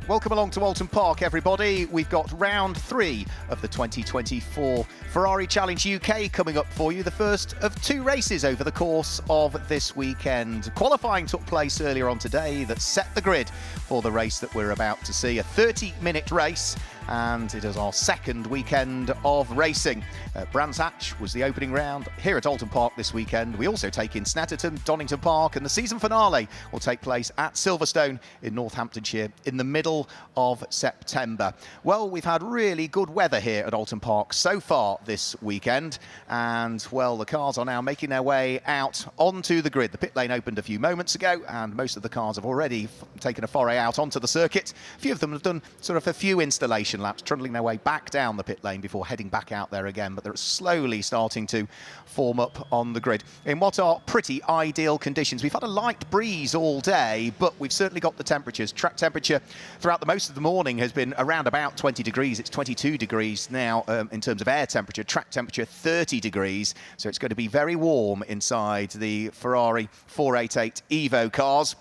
Welcome along to Oulton Park, everybody. We've got round 3 of the 2024 Ferrari Challenge UK coming up for you. The first of 2 races over the course of this weekend. Qualifying took place earlier on today that set the grid for the race that we're about to see. A 30-minute race, and it is our second weekend of racing. Brands Hatch was the opening round here at Oulton Park this weekend. We also take in Snetterton, Donington Park, and the season finale will take place at Silverstone in Northamptonshire in the middle of September. Well, we've had really good weather here at Oulton Park so far this weekend, and well, the cars are now making their way out onto the grid. The pit lane opened a few moments ago, and most of the cars have already taken a foray out onto the circuit. A few of them have done sort of a few installation laps, trundling their way back down the pit lane before heading back out there again, but they're slowly starting to form up on the grid in what are pretty ideal conditions. We've had a light breeze all day, but we've certainly got the temperatures. Track temperature throughout the most of the morning has been around about 20 degrees. It's 22 degrees now in terms of air temperature. Track temperature 30 degrees, so it's going to be very warm inside the Ferrari 488 Evo cars.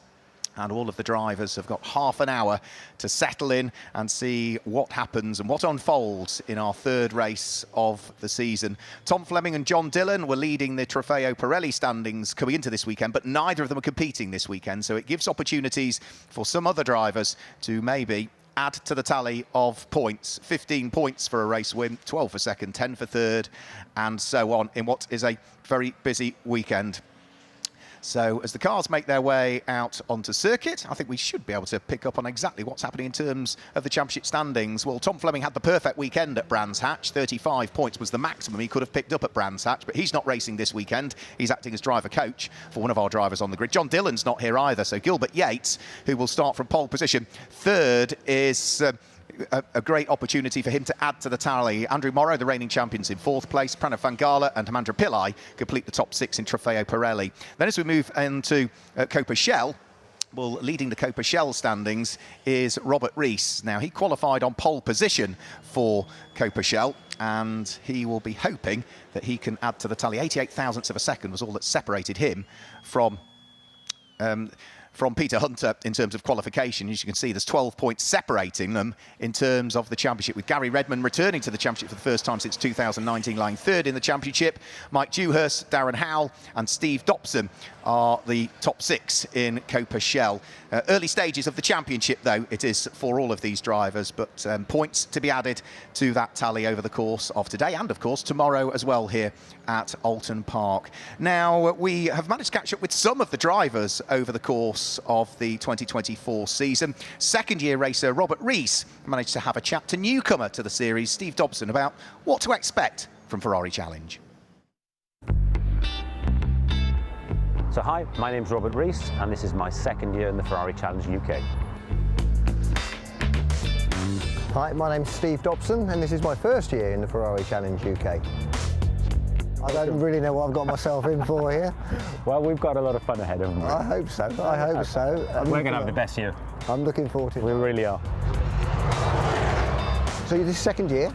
And all of the drivers have got half an hour to settle in and see what happens and what unfolds in our third race of the season. Tom Fleming and John Dillon were leading the Trofeo Pirelli standings coming into this weekend, but neither of them are competing this weekend, so it gives opportunities for some other drivers to maybe add to the tally of points. 15 points for a race win, 12 for second, 10 for third, and so on in what is a very busy weekend. So as the cars make their way out onto circuit, I think we should be able to pick up on exactly what's happening in terms of the championship standings. Well, Tom Fleming had the perfect weekend at Brands Hatch. 35 points was the maximum he could have picked up at Brands Hatch, but he's not racing this weekend. He's acting as driver coach for one of our drivers on the grid. John Dillon's not here either, so Gilbert Yates, who will start from pole position third, is a great opportunity for him to add to the tally. Andrew Morrow, the reigning champions, in 4th place. Pranav Vangala and Hemandra Pillai complete the top 6 in Trofeo Pirelli. Then as we move into Coppa Shell, well, leading the Coppa Shell standings is Robert Rees. Now, he qualified on pole position for Coppa Shell, and he will be hoping that he can add to the tally. 88 thousandths of a second was all that separated him from Peter Hunter in terms of qualification. As you can see, there's 12 points separating them in terms of the championship, with Gary Redman returning to the championship for the first time since 2019, lying third in the championship. Mike Dewhurst, Darren Howell and Steve Dobson are the top 6 in Coppa Shell. Early stages of the championship, though, it is for all of these drivers, but points to be added to that tally over the course of today and, of course, tomorrow as well here at Oulton Park. Now, we have managed to catch up with some of the drivers over the course of the 2024 season. Second-year racer Robert Rees managed to have a chat to newcomer to the series, Steve Dobson, about what to expect from Ferrari Challenge. So hi, my name's Robert Rees, and this is my second year in the Ferrari Challenge UK. Hi, my name's Steve Dobson, and this is my first year in the Ferrari Challenge UK. I don't really know what I've got myself in for here. Well, we've got a lot of fun ahead of us. I hope so, I hope so. We're going to have the best year. I'm looking forward to it. We really are. So this is second year?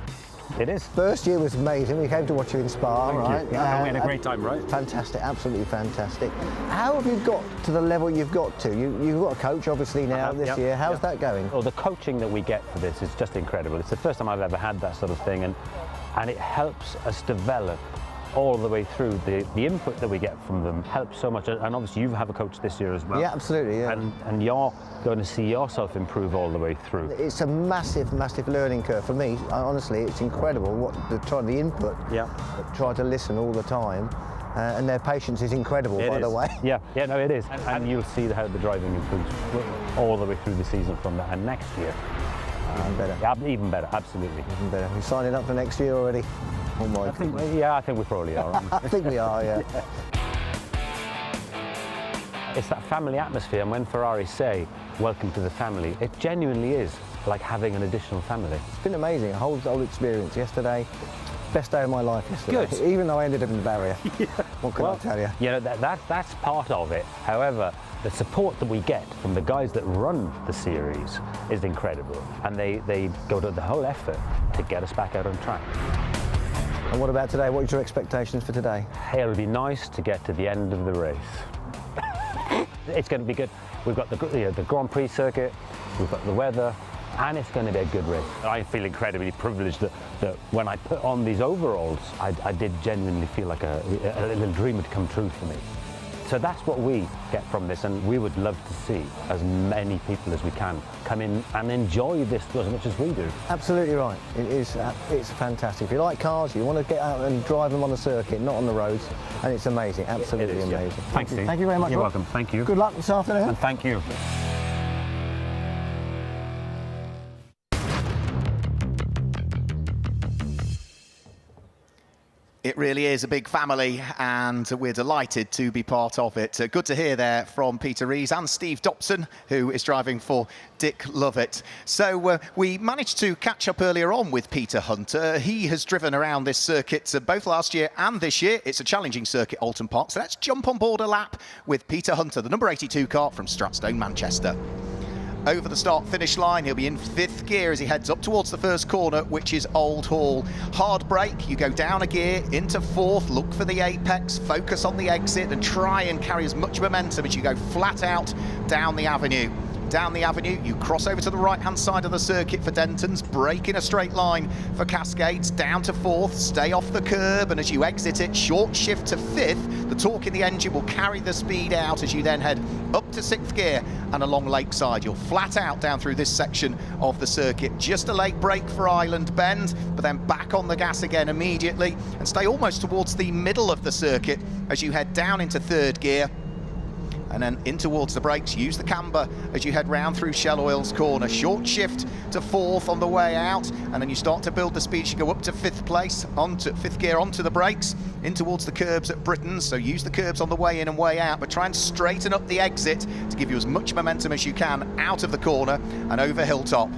It is. First year was amazing. We came to watch you in Spa, right? Yeah, we had a great time, right? Fantastic, absolutely fantastic. How have you got to the level you've got to? You've got a coach, obviously, now this year. How's that going? Well, the coaching that we get for this is just incredible. It's the first time I've ever had that sort of thing, and it helps us develop all the way through. The input that we get from them helps so much, and obviously you have a coach this year as well. Yeah, absolutely, yeah. And you're going to see yourself improve all the way through. It's a massive, massive learning curve for me. Honestly, it's incredible what the input, try to listen all the time. And their patience is incredible, by the way. Yeah, no, it is. And you'll see how the driving improves all the way through the season from that, and next year. Better. Yeah, even better, absolutely. Even better. We're signing up for next year already. Oh my God. I think we probably are. I think we are, yeah. It's that family atmosphere, and when Ferrari say, welcome to the family, it genuinely is like having an additional family. It's been amazing, a whole experience yesterday. Best day of my life yesterday. Good. Even though I ended up in the barrier. What can I tell you? You know, that's part of it. However, the support that we get from the guys that run the series is incredible, and they go to the whole effort to get us back out on track. And what about today? What are your expectations for today? Hey, it'll be nice to get to the end of the race. It's going to be good. We've got the Grand Prix circuit, we've got the weather, and it's going to be a good race. I feel incredibly privileged that when I put on these overalls, I did genuinely feel like a little dream had come true for me. So that's what we get from this, and we would love to see as many people as we can come in and enjoy this as much as we do. Absolutely right. It's fantastic. If you like cars, you want to get out and drive them on the circuit, not on the roads, and it's amazing, absolutely amazing. Yeah. Thanks, Steve. Thank you very much. You're Rob. welcome. Thank you. Good luck this afternoon. And thank you. It really is a big family, and we're delighted to be part of it. Good to hear there from Peter Rees and Steve Dobson, who is driving for Dick Lovett. So we managed to catch up earlier on with Peter Hunter. He has driven around this circuit both last year and this year. It's a challenging circuit, Oulton Park. So let's jump on board a lap with Peter Hunter, the number 82 car from Stratstone, Manchester. Over the start-finish line, he'll be in 5th gear as he heads up towards the first corner, which is Old Hall. Hard brake, you go down a gear, into 4th, look for the apex, focus on the exit and try and carry as much momentum as you go flat out down the avenue. Down the avenue, you cross over to the right-hand side of the circuit for Denton's, brake in a straight line for Cascades, down to 4th, stay off the curb, and as you exit it, short shift to 5th. The torque in the engine will carry the speed out as you then head up to 6th gear and along Lakeside. You'll flat out down through this section of the circuit. Just a late brake for Island Bend, but then back on the gas again immediately and stay almost towards the middle of the circuit as you head down into 3rd gear. And then in towards the brakes, use the camber as you head round through Shell Oil's corner. Short shift to 4th on the way out, and then you start to build the speed. You go up to 5th place, onto 5th gear, onto the brakes, in towards the curbs at Britain's. So use the curbs on the way in and way out, but try and straighten up the exit to give you as much momentum as you can out of the corner and over Hilltop.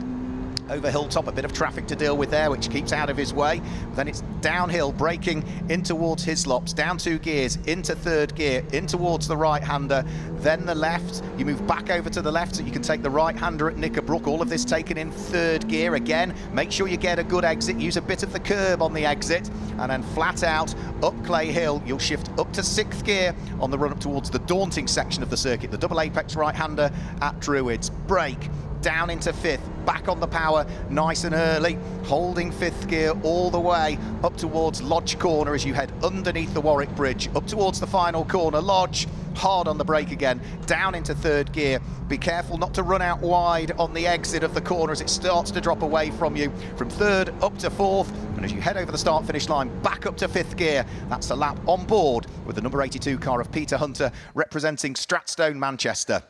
Over Hilltop, a bit of traffic to deal with there, which keeps out of his way. Then it's downhill, braking in towards Hislops, down 2 gears, into 3rd gear, in towards the right-hander, then the left. You move back over to the left so you can take the right-hander at Knickerbrook. All of this taken in 3rd gear again. Make sure you get a good exit. Use a bit of the curb on the exit, and then flat out up Clay Hill. You'll shift up to 6th gear on the run up towards the daunting section of the circuit, the double apex right-hander at Druids. Brake. Down into 5th, back on the power, nice and early, holding 5th gear all the way up towards Lodge Corner as you head underneath the Warwick Bridge, up towards the final corner. Lodge, hard on the brake again, down into 3rd gear. Be careful not to run out wide on the exit of the corner as it starts to drop away from you. From 3rd up to 4th, and as you head over the start-finish line, back up to 5th gear. That's the lap on board with the number 82 car of Peter Hunter, representing Stratstone, Manchester.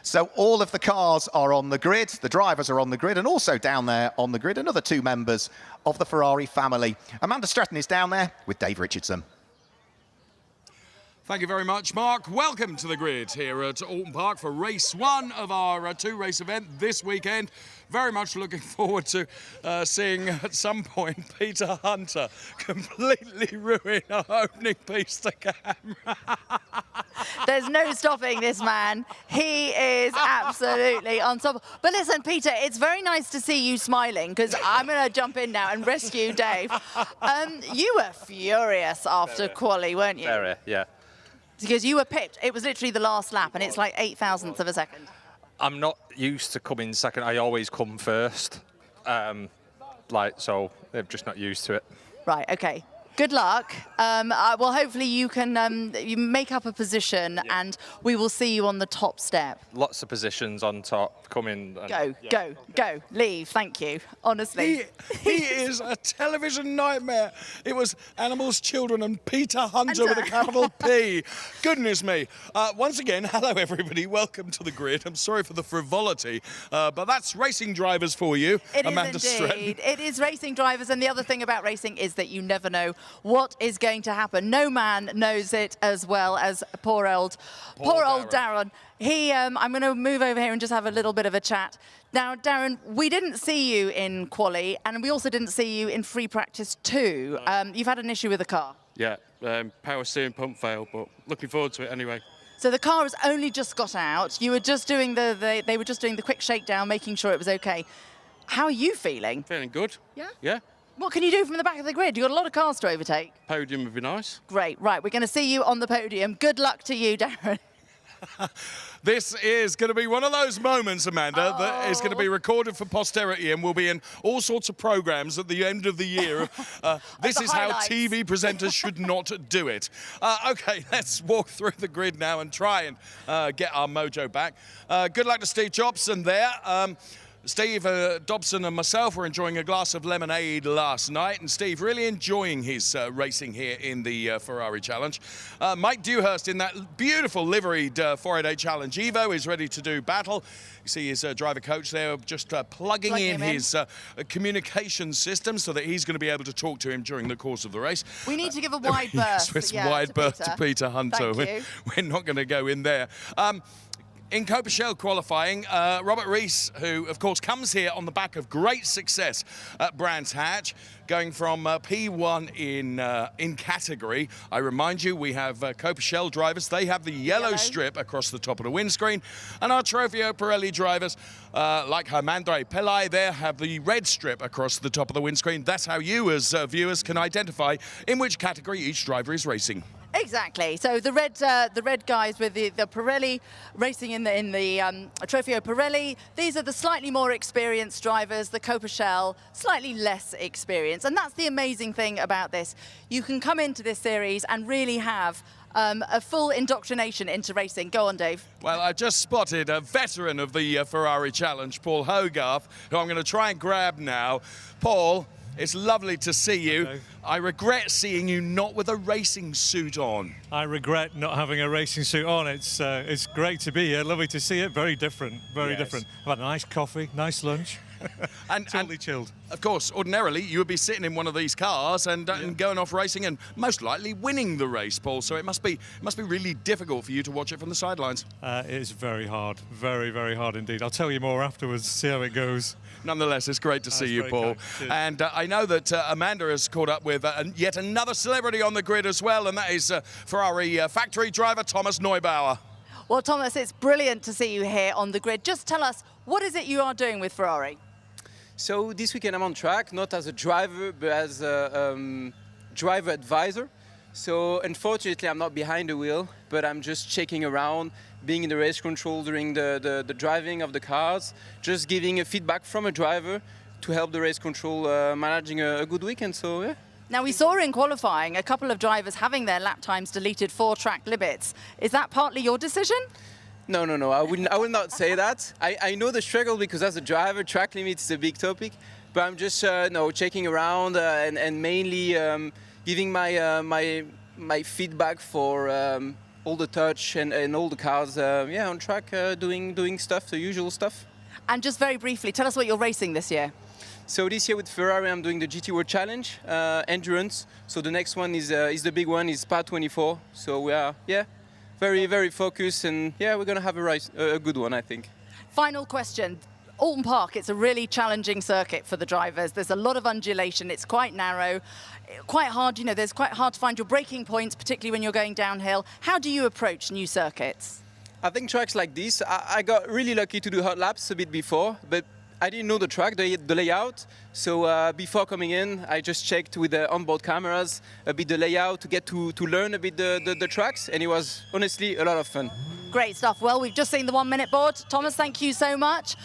So all of the cars are on the grid, the drivers are on the grid, and also down there on the grid, another 2 members of the Ferrari family. Amanda Stratton is down there with Dave Richardson. Thank you very much, Mark. Welcome to the grid here at Oulton Park for race 1 of our 2-race event this weekend. Very much looking forward to seeing at some point Peter Hunter completely ruin our opening piece to camera. There's no stopping this man. He is absolutely on top. But listen, Peter, it's very nice to see you smiling, because I'm going to jump in now and rescue Dave. You were furious after quali, weren't you? Very, yeah. Because you were pipped. It was literally the last lap, and it's like 0.008 of a second. I'm not used to coming second. I always come first. So they're just not used to it. Right, okay. Good luck. Well, hopefully you can you make up a position, and we will see you on the top step. Lots of positions on top, coming. Go, leave, thank you, honestly. He is a television nightmare. It was Animals, Children and Peter Hunter with a capital P. Goodness me. Once again, hello everybody, welcome to the grid. I'm sorry for the frivolity, but that's racing drivers for you, Amanda Stratton. It is indeed. It is racing drivers, and the other thing about racing is that you never know what is going to happen. No man knows it as well as poor old Darren. I'm going to move over here and just have a little bit of a chat. Now, Darren, we didn't see you in quali, and we also didn't see you in free practice too. You've had an issue with the car. Yeah, power steering pump failed, but looking forward to it anyway. So the car has only just got out. You were just doing they were just doing the quick shakedown, making sure it was okay. How are you feeling? Feeling good. Yeah? Yeah. What can you do from the back of the grid? You've got a lot of cars to overtake. Podium would be nice. Great, right, we're going to see you on the podium. Good luck to you, Darren. This is going to be one of those moments, Amanda, that is going to be recorded for posterity and will be in all sorts of programmes at the end of the year. This is how TV presenters should not do it. OK, let's walk through the grid now and try and get our mojo back. Good luck to Steve Jobson there. Steve Dobson and myself were enjoying a glass of lemonade last night, and Steve really enjoying his racing here in the Ferrari Challenge. Mike Dewhurst in that beautiful liveried 488 Challenge Evo is ready to do battle. You see his driver coach there just plugging in his communication system so that he's going to be able to talk to him during the course of the race. We need to give a wide berth. Yes, wide berth to Peter Hunter. We're not going to go in there. In Coppa Shell qualifying, Robert Rees, who of course comes here on the back of great success at Brands Hatch, going from P1 in category. I remind you, we have Coppa Shell drivers. They have the yellow strip across the top of the windscreen, and our Trofeo Pirelli drivers, like Hermandre Pelay, there have the red strip across the top of the windscreen. That's how you, as viewers, can identify in which category each driver is racing. Exactly. So the red guys with the Pirelli racing in the Trofeo Pirelli. These are the slightly more experienced drivers. The Coppa Shell slightly less experienced, and that's the amazing thing about this. You can come into this series and really have a full indoctrination into racing. Go on, Dave. Well, I just spotted a veteran of the Ferrari Challenge, Paul Hogarth, who I'm going to try and grab now. Paul, it's lovely to see you. Hello. I regret seeing you not with a racing suit on. I regret not having a racing suit on. It's great to be here. Lovely to see it. Very different. Very different. I've had a nice coffee, nice lunch. And totally chilled. Of course, ordinarily you would be sitting in one of these cars and going off racing and most likely winning the race, Paul. So it must be really difficult for you to watch it from the sidelines. It is very hard. Very, very hard indeed. I'll tell you more afterwards. See how it goes. Nonetheless, it's great to see you, Paul. And I know that Amanda has caught up with yet another celebrity on the grid as well, and that is Ferrari factory driver Thomas Neubauer. Well, Thomas, it's brilliant to see you here on the grid. Just tell us, what is it you are doing with Ferrari? So this weekend I'm on track, not as a driver, but as a driver advisor. So unfortunately, I'm not behind the wheel, but I'm just checking around, being in the race control during the driving of the cars, just giving a feedback from a driver to help the race control managing a good weekend. So yeah. Now, we saw in qualifying a couple of drivers having their lap times deleted for track limits. Is that partly your decision? No. I will not say that. I know the struggle because as a driver, track limits is a big topic. But I'm just checking around and mainly giving my feedback for all the touch and all the cars on track doing stuff, the usual stuff. And just very briefly, tell us what you're racing this year. So this year with Ferrari, I'm doing the GT World Challenge, endurance. So the next one is the big one, is Spa 24. So we are, very, very focused, and we're going to have a good one, I think. Final question. Oulton Park, it's a really challenging circuit for the drivers. There's a lot of undulation. It's quite narrow, quite hard. You know, there's quite hard to find your braking points, particularly when you're going downhill. How do you approach new circuits? I think tracks like this, I got really lucky to do hot laps a bit before, but I didn't know the track, the layout. So before coming in, I just checked with the onboard cameras a bit the layout to get to learn a bit the tracks, and it was honestly a lot of fun. Great stuff. Well, we've just seen the 1 minute board. Thomas, thank you so much.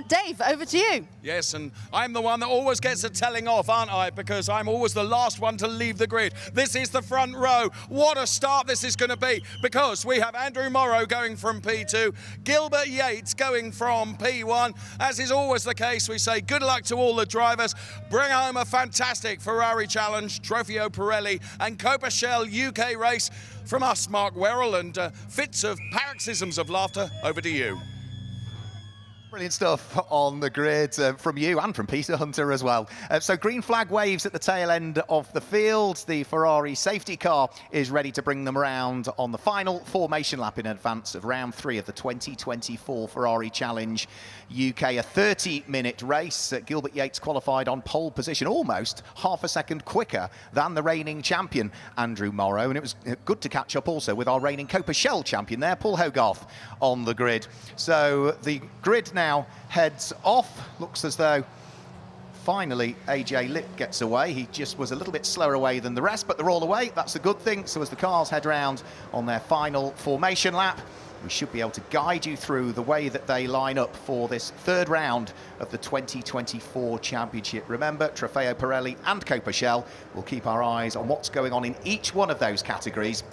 Dave, over to you. Yes, and I'm the one that always gets a telling off, aren't I? Because I'm always the last one to leave the grid. This is the front row. What a start this is going to be, because we have Andrew Morrow going from P2, Gilbert Yates going from P1. As is always the case, we say good luck to all the drivers. Bring home a fantastic Ferrari Challenge, Trofeo Pirelli and Coppa Shell UK race. From us, Mark Werrell, and fits of paroxysms of laughter, over to you. Brilliant stuff on the grid from you and from Peter Hunter as well. So green flag waves at the tail end of the field. The Ferrari safety car is ready to bring them around on the final formation lap in advance of round 3 of the 2024 Ferrari Challenge UK. A 30-minute race. Gilbert Yates qualified on pole position, almost half a second quicker than the reigning champion, Andrew Morrow. And it was good to catch up also with our reigning Coppa Shell champion there, Paul Hogarth, on the grid. So the grid now heads off. Looks as though finally AJ Lipp gets away. He just was a little bit slower away than the rest, but they're all away. That's a good thing. So as the cars head round on their final formation lap, we should be able to guide you through the way that they line up for this third round of the 2024 championship. Remember, Trofeo, Pirelli and Coppa Shell will keep our eyes on what's going on in each one of those categories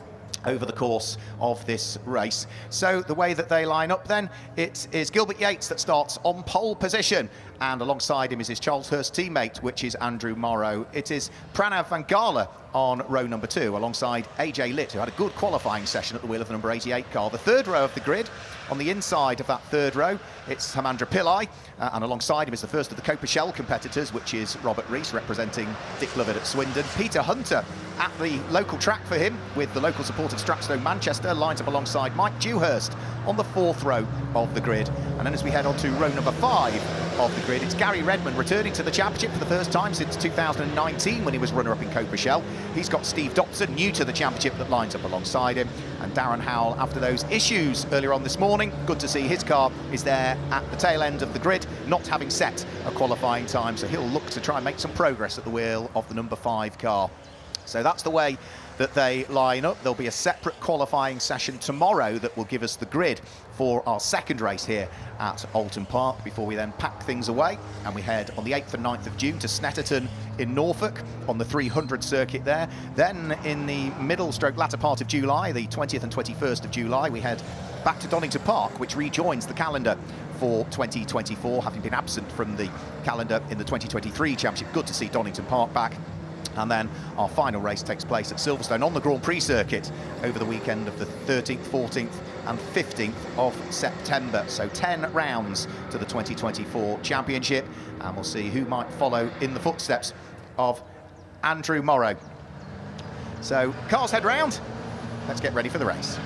over the course of this race. So the way that they line up then, it is Gilbert Yates that starts on pole position, and alongside him is his Charles Hurst teammate, which is Andrew Morrow. It is Pranav Vangala on row number 2, alongside AJ Litt, who had a good qualifying session at the wheel of the number 88 car. The third row of the grid, on the inside of that third row, it's Hemandra Pillai, and alongside him is the first of the Coppa Shell competitors, which is Robert Rees, representing Dick Lovett at Swindon. Peter Hunter at the local track for him, with the local support of Stratstone Manchester, lines up alongside Mike Dewhurst on the fourth row of the grid. And then as we head on to row number 5 of the grid, it's Gary Redmond returning to the championship for the first time since 2019, when he was runner-up in Coppa Shell. He's got Steve Dobson, new to the championship, that lines up alongside him. And Darren Howell, after those issues earlier on this morning, good to see his car is there at the tail end of the grid, not having set a qualifying time, so he'll look to try and make some progress at the wheel of the number 5 car. So that's the way that they line up. There'll be a separate qualifying session tomorrow that will give us the grid for our second race here at Oulton Park, before we then pack things away and we head on the 8th and 9th of June to Snetterton in Norfolk on the 300 circuit there. Then in the latter part of July, the 20th and 21st of July, we head back to Donington Park, which rejoins the calendar for 2024, having been absent from the calendar in the 2023 championship. Good to see Donington Park back. And then our final race takes place at Silverstone on the Grand Prix circuit over the weekend of the 13th, 14th and 15th of September. So 10 rounds to the 2024 championship, and we'll see who might follow in the footsteps of Andrew Morrow. So cars head round, let's get ready for the race.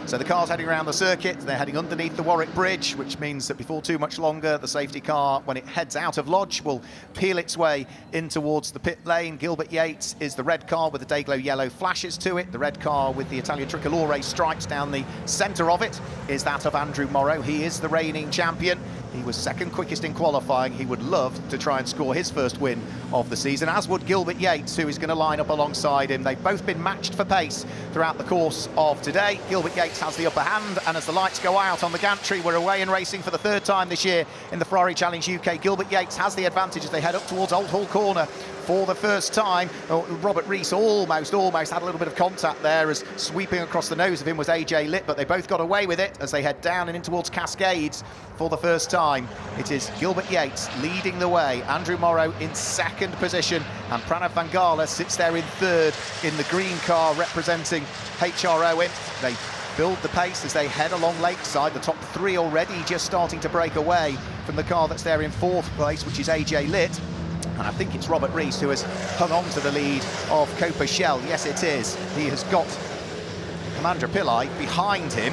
So the car's heading around the circuit, they're heading underneath the Warwick Bridge, which means that before too much longer, the safety car, when it heads out of Lodge, will peel its way in towards the pit lane. Gilbert Yates is the red car with the Dayglow yellow flashes to it. The red car with the Italian Tricolore stripes down the centre of it is that of Andrew Morrow. He is the reigning champion. He was second quickest in qualifying. He would love to try and score his first win of the season, as would Gilbert Yates, who is going to line up alongside him. They've both been matched for pace throughout the course of today. Gilbert Yates has the upper hand, and as the lights go out on the gantry, we're away and racing for the third time this year in the Ferrari Challenge UK. Gilbert Yates has the advantage as they head up towards Old Hall Corner for the first time. Robert Rees almost had a little bit of contact there, as sweeping across the nose of him was AJ Litt, but they both got away with it as they head down and in towards Cascades for the first time. It is Gilbert Yates leading the way, Andrew Morrow in second position, and Pranav Vangala sits there in third in the green car representing HR Owen. They build the pace as they head along Lakeside. The top 3 already just starting to break away from the car that's there in fourth place, which is AJ Litt. And I think it's Robert Rees who has hung on to the lead of Coppa Shell. Yes, it is. He has got Hemandra Pillai behind him,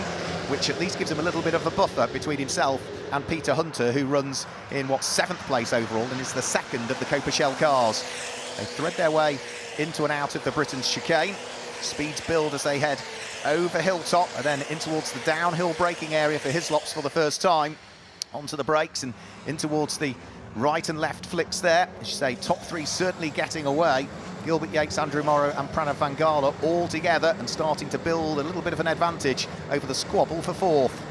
which at least gives him a little bit of a buffer between himself and Peter Hunter, who runs in, 7th place overall and is the second of the Coppa Shell cars. They thread their way into and out of the Britain's chicane. Speeds build as they head over Hilltop and then in towards the downhill braking area for Hislops for the first time. Onto the brakes and in towards the right and left flicks there. As you say, top 3 certainly getting away. Gilbert Yates, Andrew Morrow and Pranav Vangala all together and starting to build a little bit of an advantage over the squabble for fourth.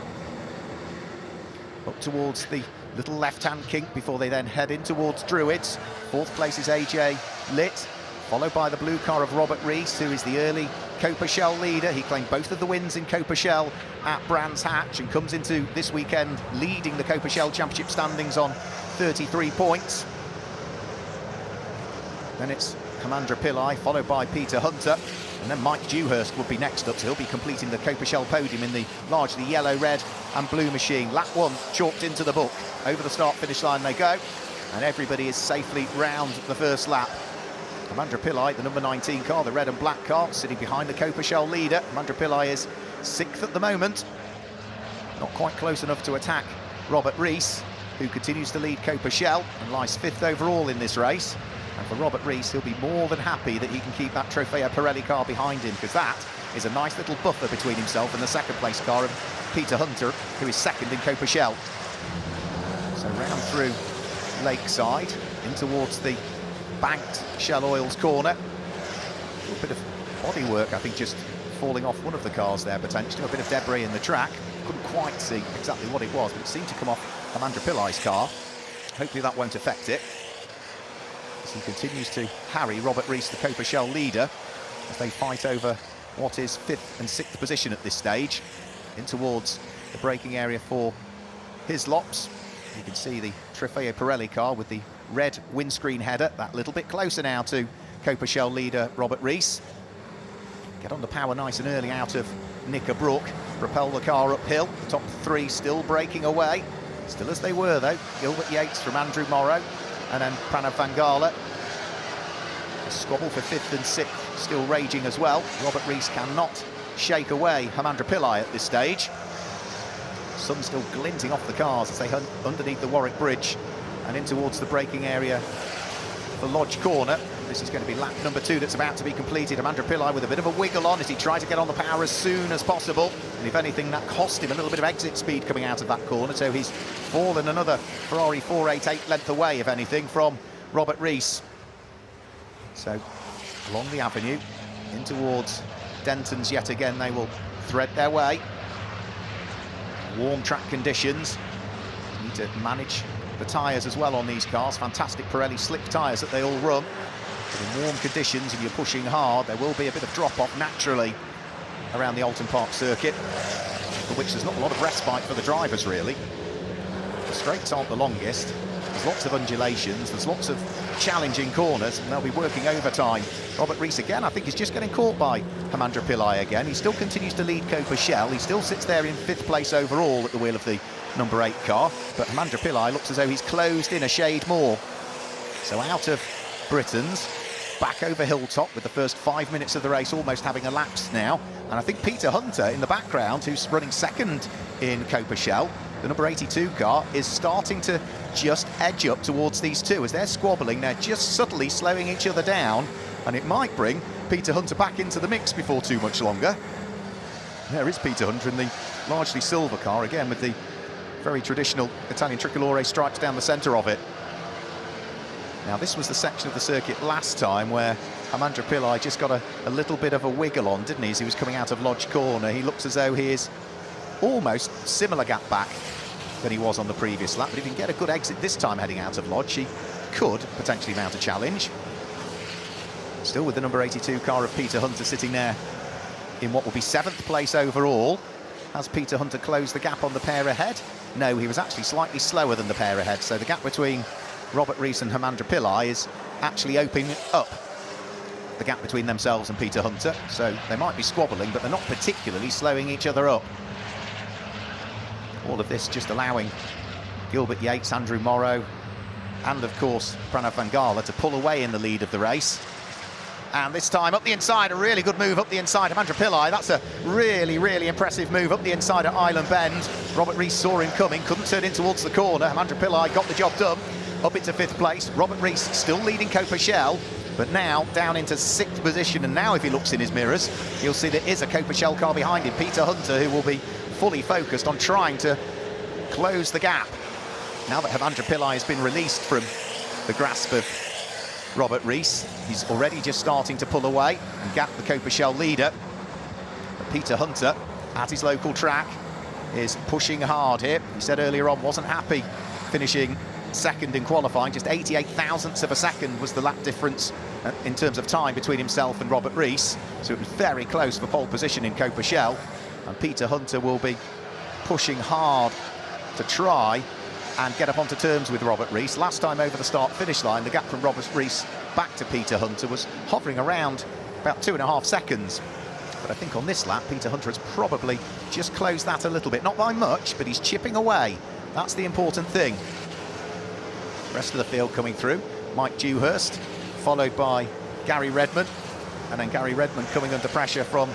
Up towards the little left-hand kink before they then head in towards Druids. Fourth place is AJ Litt, followed by the blue car of Robert Rees, who is the early Coppa Shell leader. He claimed both of the wins in Coppa Shell at Brands Hatch and comes into this weekend leading the Coppa Shell Championship standings on 33 points. Then it's Hemandra Pillai, followed by Peter Hunter, and then Mike Dewhurst will be next up, so he'll be completing the Coppa Shell podium in the largely yellow, red and blue machine. Lap 1 chalked into the book. Over the start-finish line they go, and everybody is safely round the first lap. Hemandra Pillai, the number 19 car, the red and black car, sitting behind the Coppa Shell leader. Hemandra Pillai is 6th at the moment, not quite close enough to attack Robert Rees, who continues to lead Coppa Shell and lies 5th overall in this race. And for Robert Rees, he'll be more than happy that he can keep that Trofeo Pirelli car behind him, because that is a nice little buffer between himself and the second place car of Peter Hunter, who is second in Coppa Shell. So round through Lakeside, in towards the banked Shell Oils corner. A bit of bodywork, I think, just falling off one of the cars there, potentially. A bit of debris in the track. Couldn't quite see exactly what it was, but it seemed to come off Amanda Pillai's car. Hopefully that won't affect it, as he continues to harry Robert Rees, the Coppa Shell leader, as they fight over what is 5th and 6th position at this stage, in towards the braking area for Hislops. You can see the Trofeo Pirelli car with the red windscreen header, that little bit closer now to Coppa Shell leader Robert Rees. Get on the power nice and early out of Nicker Brook, propel the car uphill. The top 3 still breaking away, still as they were though. Gilbert Yates from Andrew Morrow, and then Pranav Vangala. A squabble for 5th and 6th still raging as well. Robert Rees cannot shake away Hamandra Pillai at this stage. Sun still glinting off the cars as they hunt underneath the Warwick Bridge and in towards the braking area for Lodge Corner. This is going to be lap number 2 that's about to be completed. Hamandra Pillai with a bit of a wiggle on as he tried to get on the power as soon as possible. And if anything, that cost him a little bit of exit speed coming out of that corner. So he's fallen another Ferrari 488 length away, if anything, from Robert Rees. So along the avenue, in towards Denton's yet again, they will thread their way. Warm track conditions. Need to manage the tyres as well on these cars. Fantastic Pirelli slick tyres that they all run. But in warm conditions and you're pushing hard, there will be a bit of drop-off naturally around the Oulton Park circuit, for which there's not a lot of respite for the drivers, really. The straights aren't the longest. There's lots of undulations, there's lots of challenging corners, and they'll be working overtime. Robert Rees again, I think, is just getting caught by Hamandra Pillai again. He still continues to lead Coppa Shell. He still sits there in 5th place overall at the wheel of the number 8 car, but Hamandra Pillai looks as though he's closed in a shade more. So out of Britain's, back over Hilltop with the first 5 minutes of the race almost having elapsed now. And I think Peter Hunter in the background, who's running 2nd in Coppa Shell, the number 82 car, is starting to just edge up towards these two. As they're squabbling, they're just subtly slowing each other down, and it might bring Peter Hunter back into the mix before too much longer. There is Peter Hunter in the largely silver car, again with the very traditional Italian tricolore stripes down the centre of it. Now, this was the section of the circuit last time where Hamandra Pillai just got a little bit of a wiggle on, didn't he, as he was coming out of Lodge Corner. He looks as though he is almost similar gap back than he was on the previous lap, but if he can get a good exit this time heading out of Lodge, he could potentially mount a challenge. Still with the number 82 car of Peter Hunter sitting there in what will be 7th place overall. Has Peter Hunter closed the gap on the pair ahead? No, he was actually slightly slower than the pair ahead, so the gap between Robert Rees and Hamandra Pillai is actually opening up the gap between themselves and Peter Hunter, so they might be squabbling, but they're not particularly slowing each other up. All of this just allowing Gilbert Yates, Andrew Morrow, and of course Pranav Vangala to pull away in the lead of the race. And this time up the inside, a really good move up the inside of Hamandra Pillai. That's a really, really impressive move up the inside at Island Bend. Robert Rees saw him coming, couldn't turn in towards the corner. Hamandra Pillai got the job done, up into 5th place. Robert Rees still leading Coppa Shell, but now down into 6th position. And now if he looks in his mirrors, you'll see there is a Coppa Shell car behind him, Peter Hunter, who will be fully focused on trying to close the gap. Now that Hamandra Pillai has been released from the grasp of Robert Rees, he's already just starting to pull away and gap the Coppa Shell leader. But Peter Hunter, at his local track, is pushing hard here. He said earlier on wasn't happy finishing 2nd in qualifying. Just 88 thousandths of a second was the lap difference in terms of time between himself and Robert Rees. So it was very close for pole position in Coppa Shell. And Peter Hunter will be pushing hard to try and get up onto terms with Robert Rees. Last time over the start-finish line, the gap from Robert Rees back to Peter Hunter was hovering around about 2.5 seconds. But I think on this lap, Peter Hunter has probably just closed that a little bit. Not by much, but he's chipping away. That's the important thing. Rest of the field coming through. Mike Dewhurst, followed by Gary Redman. And then Gary Redman coming under pressure from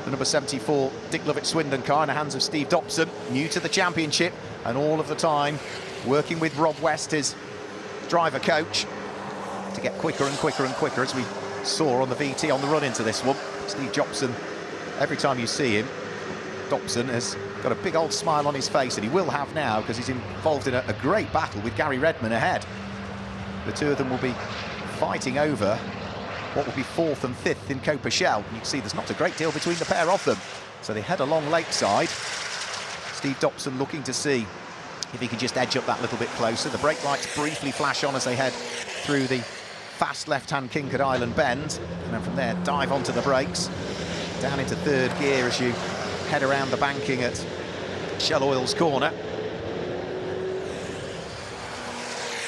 the number 74 Dick Lovett Swindon car in the hands of Steve Dobson, new to the championship, and all of the time working with Rob West, his driver coach, to get quicker and quicker and quicker, as we saw on the VT on the run into this one. Steve Jobson, every time you see him, Dobson has got a big old smile on his face, and he will have now, because he's involved in a great battle with Gary Redman ahead. the two of them will be fighting over what will be 4th and 5th in Coppa Shell. You can see there's not a great deal between the pair of them. So they head along Lakeside. Steve Dobson looking to see if he can just edge up that little bit closer. The brake lights briefly flash on as they head through the fast left-hand Kinkard Island bend. And then from there, dive onto the brakes. Down into 3rd gear as you head around the banking at Shell Oil's corner.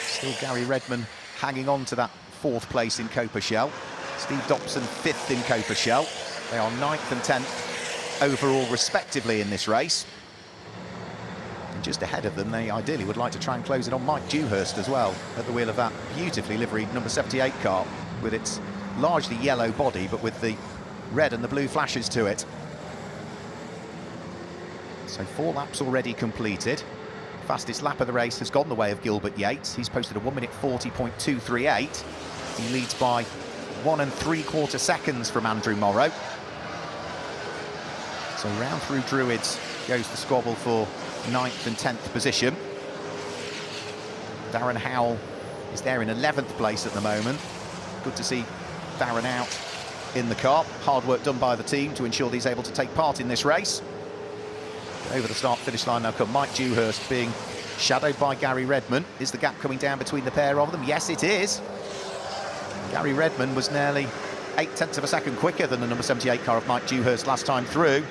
Still Gary Redman hanging on to that 4th place in Coppa Shell. Steve Dobson 5th in Coppa Shell. They are 9th and 10th overall respectively in this race. And just ahead of them, they ideally would like to try and close it on Mike Dewhurst as well, at the wheel of that beautifully liveried number 78 car, with its largely yellow body, but with the red and the blue flashes to it. So 4 laps already completed. Fastest lap of the race has gone the way of Gilbert Yates. He's posted a 1 minute 40.238. He leads by 1 3/4 seconds from Andrew Morrow. So round through Druids goes the squabble for 9th and 10th position. Darren Howell is there in 11th place at the moment. Good to see Darren out in the car. Hard work done by the team to ensure that he's able to take part in this race. Over the start-finish line now come Mike Dewhurst, being shadowed by Gary Redman. Is the gap coming down between the pair of them? Yes, it is. Gary Redman was nearly 0.8 of a second quicker than the number 78 car of Mike Dewhurst last time through.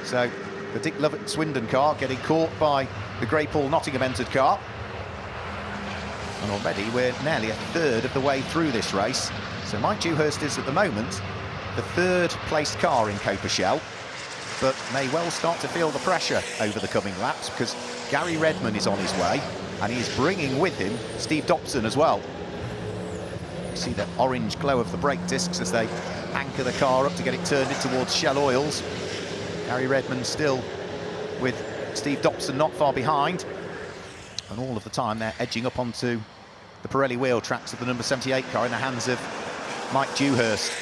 So the Dick Lovett Swindon car getting caught by the Grey Paul Nottingham entered car. And already we're nearly 1/3 of the way through this race. So Mike Dewhurst is at the moment the 3rd placed car in Coppa Shell, but may well start to feel the pressure over the coming laps, because Gary Redman is on his way and he is bringing with him Steve Dobson as well. You see the orange glow of the brake discs as they anchor the car up to get it turned in towards Shell Oils. Gary Redman still with Steve Dobson not far behind, and all of the time they're edging up onto the Pirelli wheel tracks of the number 78 car in the hands of Mike Dewhurst.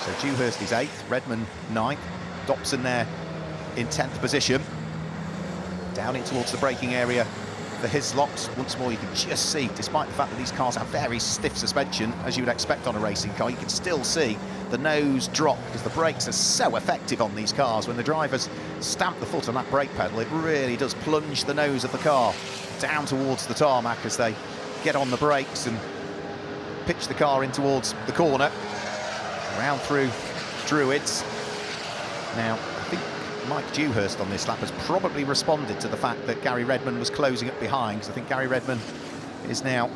So Dewhurst is 8th, Redman 9th, Dobson there in 10th position. Down in towards the braking area for his locks. Once more, you can just see, despite the fact that these cars have very stiff suspension, as you would expect on a racing car, you can still see the nose drop, because the brakes are so effective on these cars. When the drivers stamp the foot on that brake pedal, it really does plunge the nose of the car down towards the tarmac as they get on the brakes and pitch the car in towards the corner. Round through Druids. Now, I think Mike Dewhurst on this lap has probably responded to the fact that Gary Redman was closing up behind, because I think Gary Redman is now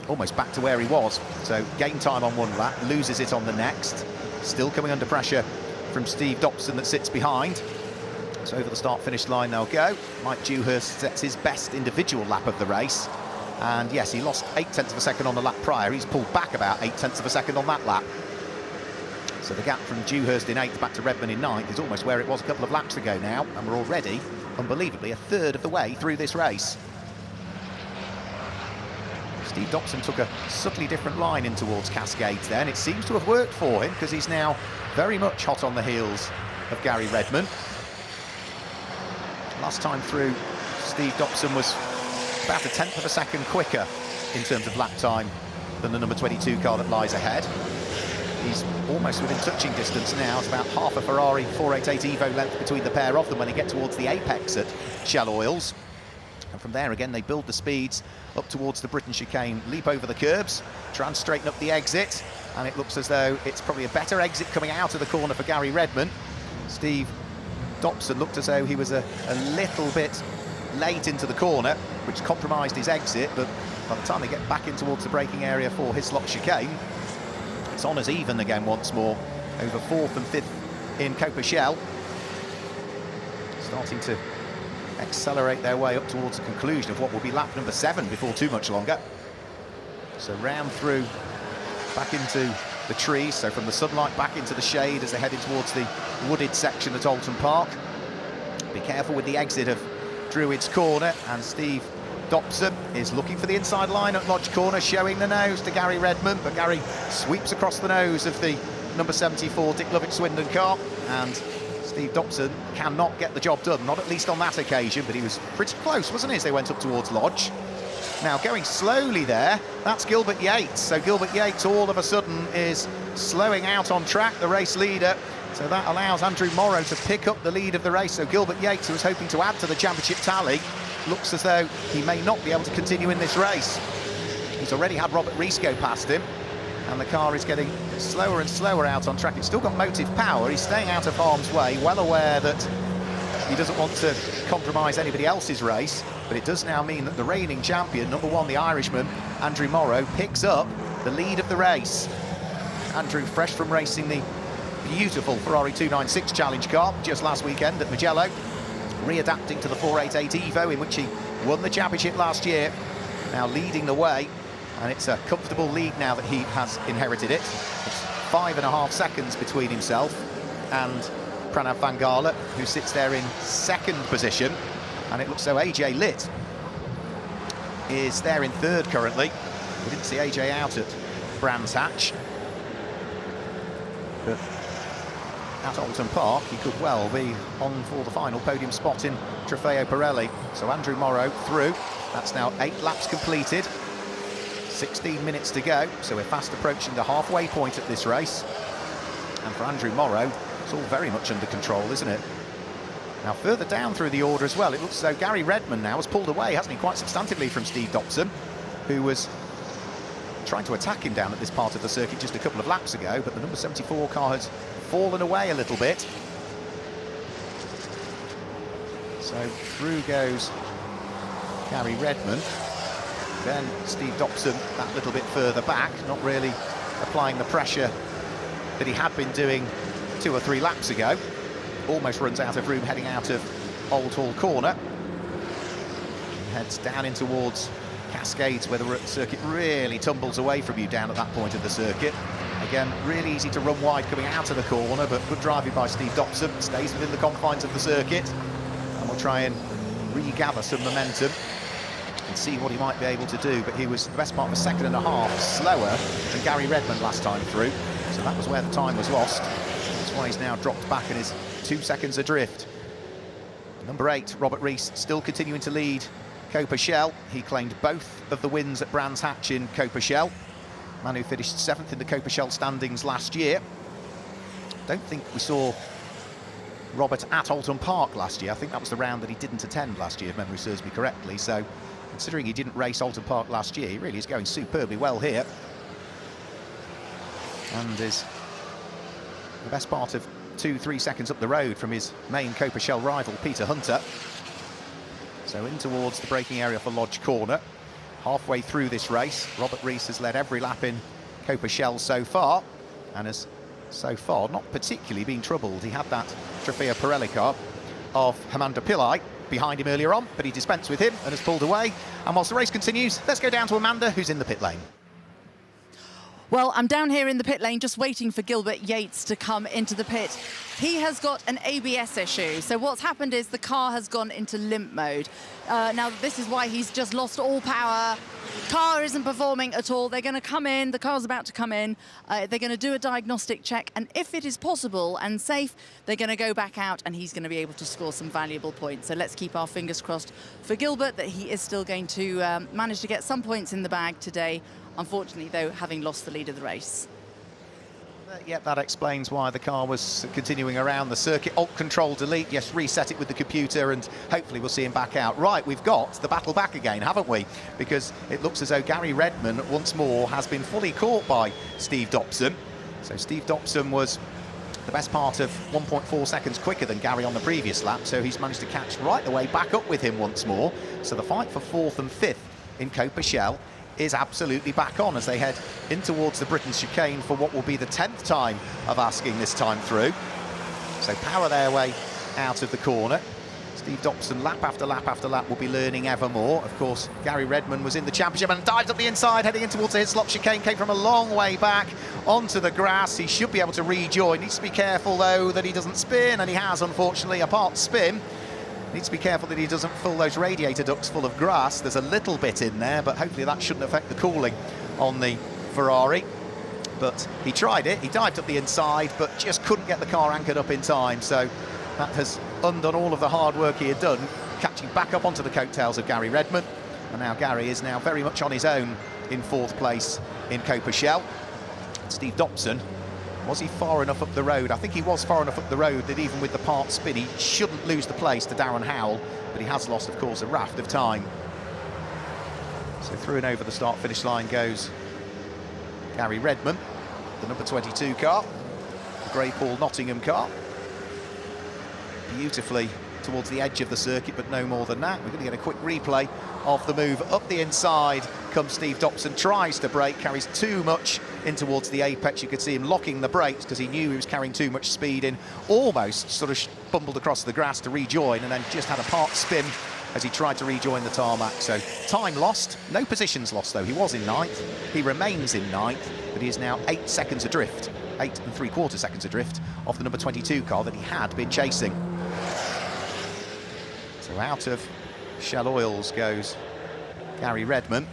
almost back to where he was. So gain time on one lap, loses it on the next. Still coming under pressure from Steve Dobson that sits behind. So over the start-finish line they'll go. Mike Dewhurst sets his best individual lap of the race. And yes, he lost 0.8 of a second on the lap prior. He's pulled back about 0.8 of a second on that lap. So the gap from Dewhurst in 8th back to Redman in 9th is almost where it was a couple of laps ago now, and we're already, unbelievably, 1/3 of the way through this race. Steve Dobson took a subtly different line in towards Cascades there, and it seems to have worked for him, because he's now very much hot on the heels of Gary Redman. Last time through, Steve Dobson was about 1/10 of a second quicker in terms of lap time than the number 22 car that lies ahead. He's almost within touching distance now. It's about half a Ferrari 488 Evo length between the pair of them when they get towards the apex at Shell Oils. And from there again, they build the speeds up towards the Britain chicane, leap over the curbs, try and straighten up the exit, and it looks as though it's probably a better exit coming out of the corner for Gary Redman. Steve Dobson looked as though he was a little bit late into the corner, which compromised his exit, but by the time they get back in towards the braking area for Hislop chicane, it's on as even again once more, over 4th and 5th in Coppa Shell. Starting to accelerate their way up towards the conclusion of what will be lap number 7 before too much longer. So round through, back into the trees, so from the sunlight back into the shade as they're heading towards the wooded section at Oulton Park. Be careful with the exit of Druids Corner, and Steve Dobson is looking for the inside line at Lodge Corner, showing the nose to Gary Redman, but Gary sweeps across the nose of the number 74 Dick Lovett Swindon car, and Steve Dobson cannot get the job done, not at least on that occasion, but he was pretty close, wasn't he, as they went up towards Lodge. Now going slowly there, that's Gilbert Yates. So Gilbert Yates all of a sudden is slowing out on track, the race leader. So that allows Andrew Morrow to pick up the lead of the race. So Gilbert Yates, who was hoping to add to the championship tally, looks as though he may not be able to continue in this race. He's already had Robert Rees go past him, and the car is getting slower and slower out on track. It's still got motive power. He's staying out of harm's way, well aware that he doesn't want to compromise anybody else's race, but it does now mean that the reigning champion, number one, the Irishman, Andrew Morrow, picks up the lead of the race. Andrew, fresh from racing the beautiful Ferrari 296 Challenge car just last weekend at Mugello, readapting to the 488 Evo, in which he won the championship last year, now leading the way, and it's a comfortable lead now that he has inherited it. It's 5.5 seconds between himself and Pranav Van Gala, who sits there in second position, and it looks so AJ Litt is there in third currently. We didn't see AJ out at Brands Hatch, but at Oulton Park he could well be on for the final podium spot in Trofeo Pirelli. So Andrew Morrow through. That's now 8 laps completed, 16 minutes to go, so we're fast approaching the halfway point at this race. And for Andrew Morrow, it's all very much under control, isn't it? Now further down through the order as well, it looks as though Gary Redman now has pulled away, hasn't he, quite substantively from Steve Dobson, who was trying to attack him down at this part of the circuit just a couple of laps ago, but the number 74 car has fallen away a little bit. So through goes Gary Redman, then Steve Dobson that little bit further back, not really applying the pressure that he had been doing 2 or 3 laps ago. Almost runs out of room heading out of Old Hall Corner. Heads down in towards Cascades, where the circuit really tumbles away from you down at that point of the circuit. Again, really easy to run wide coming out of the corner, but good driving by Steve Dobson. Stays within the confines of the circuit, and will try and regather some momentum and see what he might be able to do. But he was the best part of a 1.5 seconds slower than Gary Redman last time through, so that was where the time was lost. That's why he's now dropped back and is 2 seconds adrift. Number 8, Robert Rees, still continuing to lead Coppa Shell. He claimed both of the wins at Brands Hatch in Coppa Shell. Man who finished 7th in the Coppa Shell standings last year. Don't think we saw Robert at Oulton Park last year. I think that was the round that he didn't attend last year, if memory serves me correctly. So, considering he didn't race Oulton Park last year, he really is going superbly well here. And is the best part of 2-3 seconds up the road from his main Coppa Shell rival, Peter Hunter. So in towards the braking area for Lodge Corner. Halfway through this race, Robert Rees has led every lap in Coppa Shell so far, and has so far not particularly been troubled. He had that Trofeo Pirelli car of Hemanda Pillai behind him earlier on, but he dispensed with him and has pulled away. And whilst the race continues, let's go down to Amanda, who's in the pit lane. Well, I'm down here in the pit lane just waiting for Gilbert Yates to come into the pit. He has got an ABS issue. So what's happened is the car has gone into limp mode. Now, this is why he's just lost all power. Car isn't performing at all. They're going to come in. The car's about to come in. They're going to do a diagnostic check. And if it is possible and safe, they're going to go back out and he's going to be able to score some valuable points. So let's keep our fingers crossed for Gilbert that he is still going to manage to get some points in the bag today. Unfortunately, though, having lost the lead of the race. Yep, that explains why the car was continuing around the circuit. Alt Control Delete, yes, reset it with the computer, and hopefully we'll see him back out. Right, we've got the battle back again, haven't we? Because it looks as though Gary Redman, once more, has been fully caught by Steve Dobson. So Steve Dobson was the best part of 1.4 seconds quicker than Gary on the previous lap, so he's managed to catch right the way back up with him once more. So the fight for 4th and 5th in Coppa Shell is absolutely back on as they head in towards the Britain's chicane for what will be the 10th time of asking this time through. So power their way out of the corner. Steve Dobson, lap after lap after lap, will be learning ever more. Of course, Gary Redman was in the championship and dived up the inside, heading in towards the Hislop chicane, came from a long way back onto the grass. He should be able to rejoin. Needs to be careful, though, that he doesn't spin, and he has, unfortunately, a part spin. Needs to be careful that he doesn't fill those radiator ducts full of grass. There's a little bit in there, but hopefully that shouldn't affect the cooling on the Ferrari. But he tried it, he dived up the inside, but just couldn't get the car anchored up in time. So that has undone all of the hard work he had done, catching back up onto the coattails of Gary Redman. And now Gary is now very much on his own in 4th place in Coppa. Steve Dobson, was he far enough up the road? I think he was far enough up the road that even with the part spin, he shouldn't lose the place to Darren Howell, but he has lost, of course, a raft of time. So through and over the start-finish line goes Gary Redman, the number 22 car, the Grey Paul Nottingham car. Beautifully towards the edge of the circuit, but no more than that. We're going to get a quick replay of the move. Up the inside comes Steve Dobson, tries to brake, carries too much in towards the apex. You could see him locking the brakes because he knew he was carrying too much speed in. Almost sort of bumbled across the grass to rejoin, and then just had a part spin as he tried to rejoin the tarmac. So time lost, no positions lost though. He was in 9th, he remains in 9th, but he is now 8 seconds adrift, 8 3/4 seconds adrift off the number 22 car that he had been chasing. So out of Shell Oils goes Gary Redman,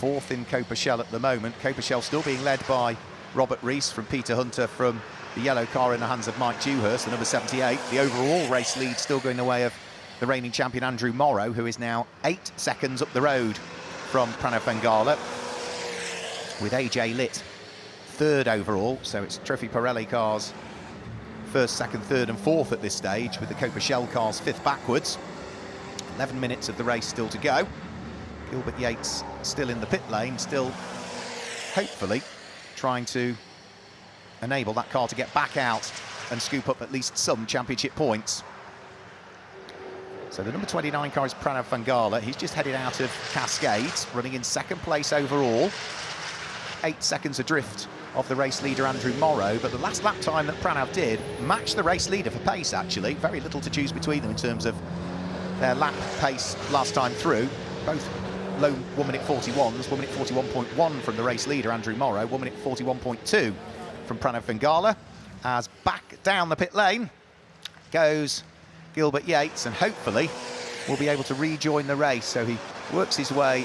4th in Coppa at the moment. Coppa still being led by Robert Rees from Peter Hunter from the yellow car in the hands of Mike Dewhurst, the number 78. The overall race lead still going the way of the reigning champion Andrew Morrow, who is now 8 seconds up the road from Pranav Bengala, with AJ Litt 3rd overall. So it's Trofeo Pirelli cars 1st, 2nd, 3rd and 4th at this stage, with the Coppa cars 5th backwards. 11 minutes of the race still to go. Gilbert Yates still in the pit lane, still hopefully trying to enable that car to get back out and scoop up at least some championship points. So the number 29 car is Pranav Bengala. He's just headed out of Cascades, running in 2nd place overall. 8 seconds adrift of the race leader Andrew Morrow, but the last lap time that Pranav did matched the race leader for pace, actually. Very little to choose between them in terms of their lap pace last time through. Both low 1 minute 41s, 1 minute 41.1 from the race leader Andrew Morrow, 1 minute 41.2 from Pranav Bengala. As back down the pit lane goes Gilbert Yates, and hopefully will be able to rejoin the race. So he works his way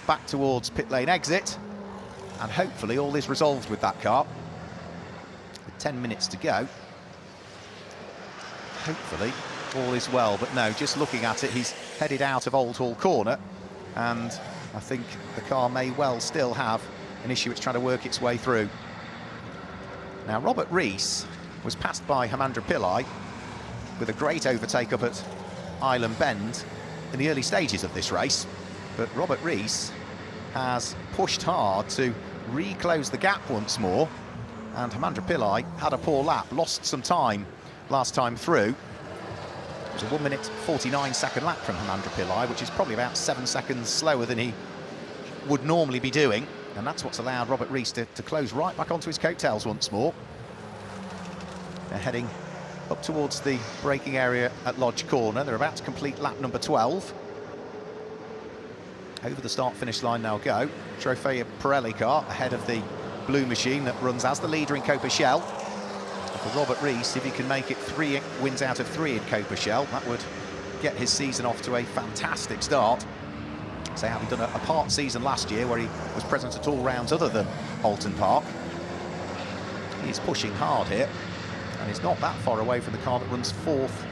back towards pit lane exit, and hopefully all is resolved with that car. With 10 minutes to go, hopefully all is well, but no, just looking at it, he's headed out of Old Hall Corner, and I think the car may well still have an issue it's trying to work its way through. Now, Robert Rees was passed by Hemandra Pillai with a great overtake up at Island Bend in the early stages of this race, but Robert Rees has pushed hard to reclose the gap once more, and Hemandra Pillai had a poor lap, lost some time last time through. It was a 1 minute 49 second lap from Hemandra Pillai, which is probably about 7 seconds slower than he would normally be doing, and that's what's allowed Robert Rees to close right back onto his coattails once more. They're heading up towards the braking area at Lodge Corner. They're about to complete lap number 12. Over the start-finish line now go. Trofeo Pirelli car ahead of the blue machine that runs as the leader in Coppa. For Robert Rees, if he can make it 3 wins out of 3 in Coppa, that would get his season off to a fantastic start. So having done a part season last year where he was present at all rounds other than Oulton Park, he's pushing hard here, and he's not that far away from the car that runs 4th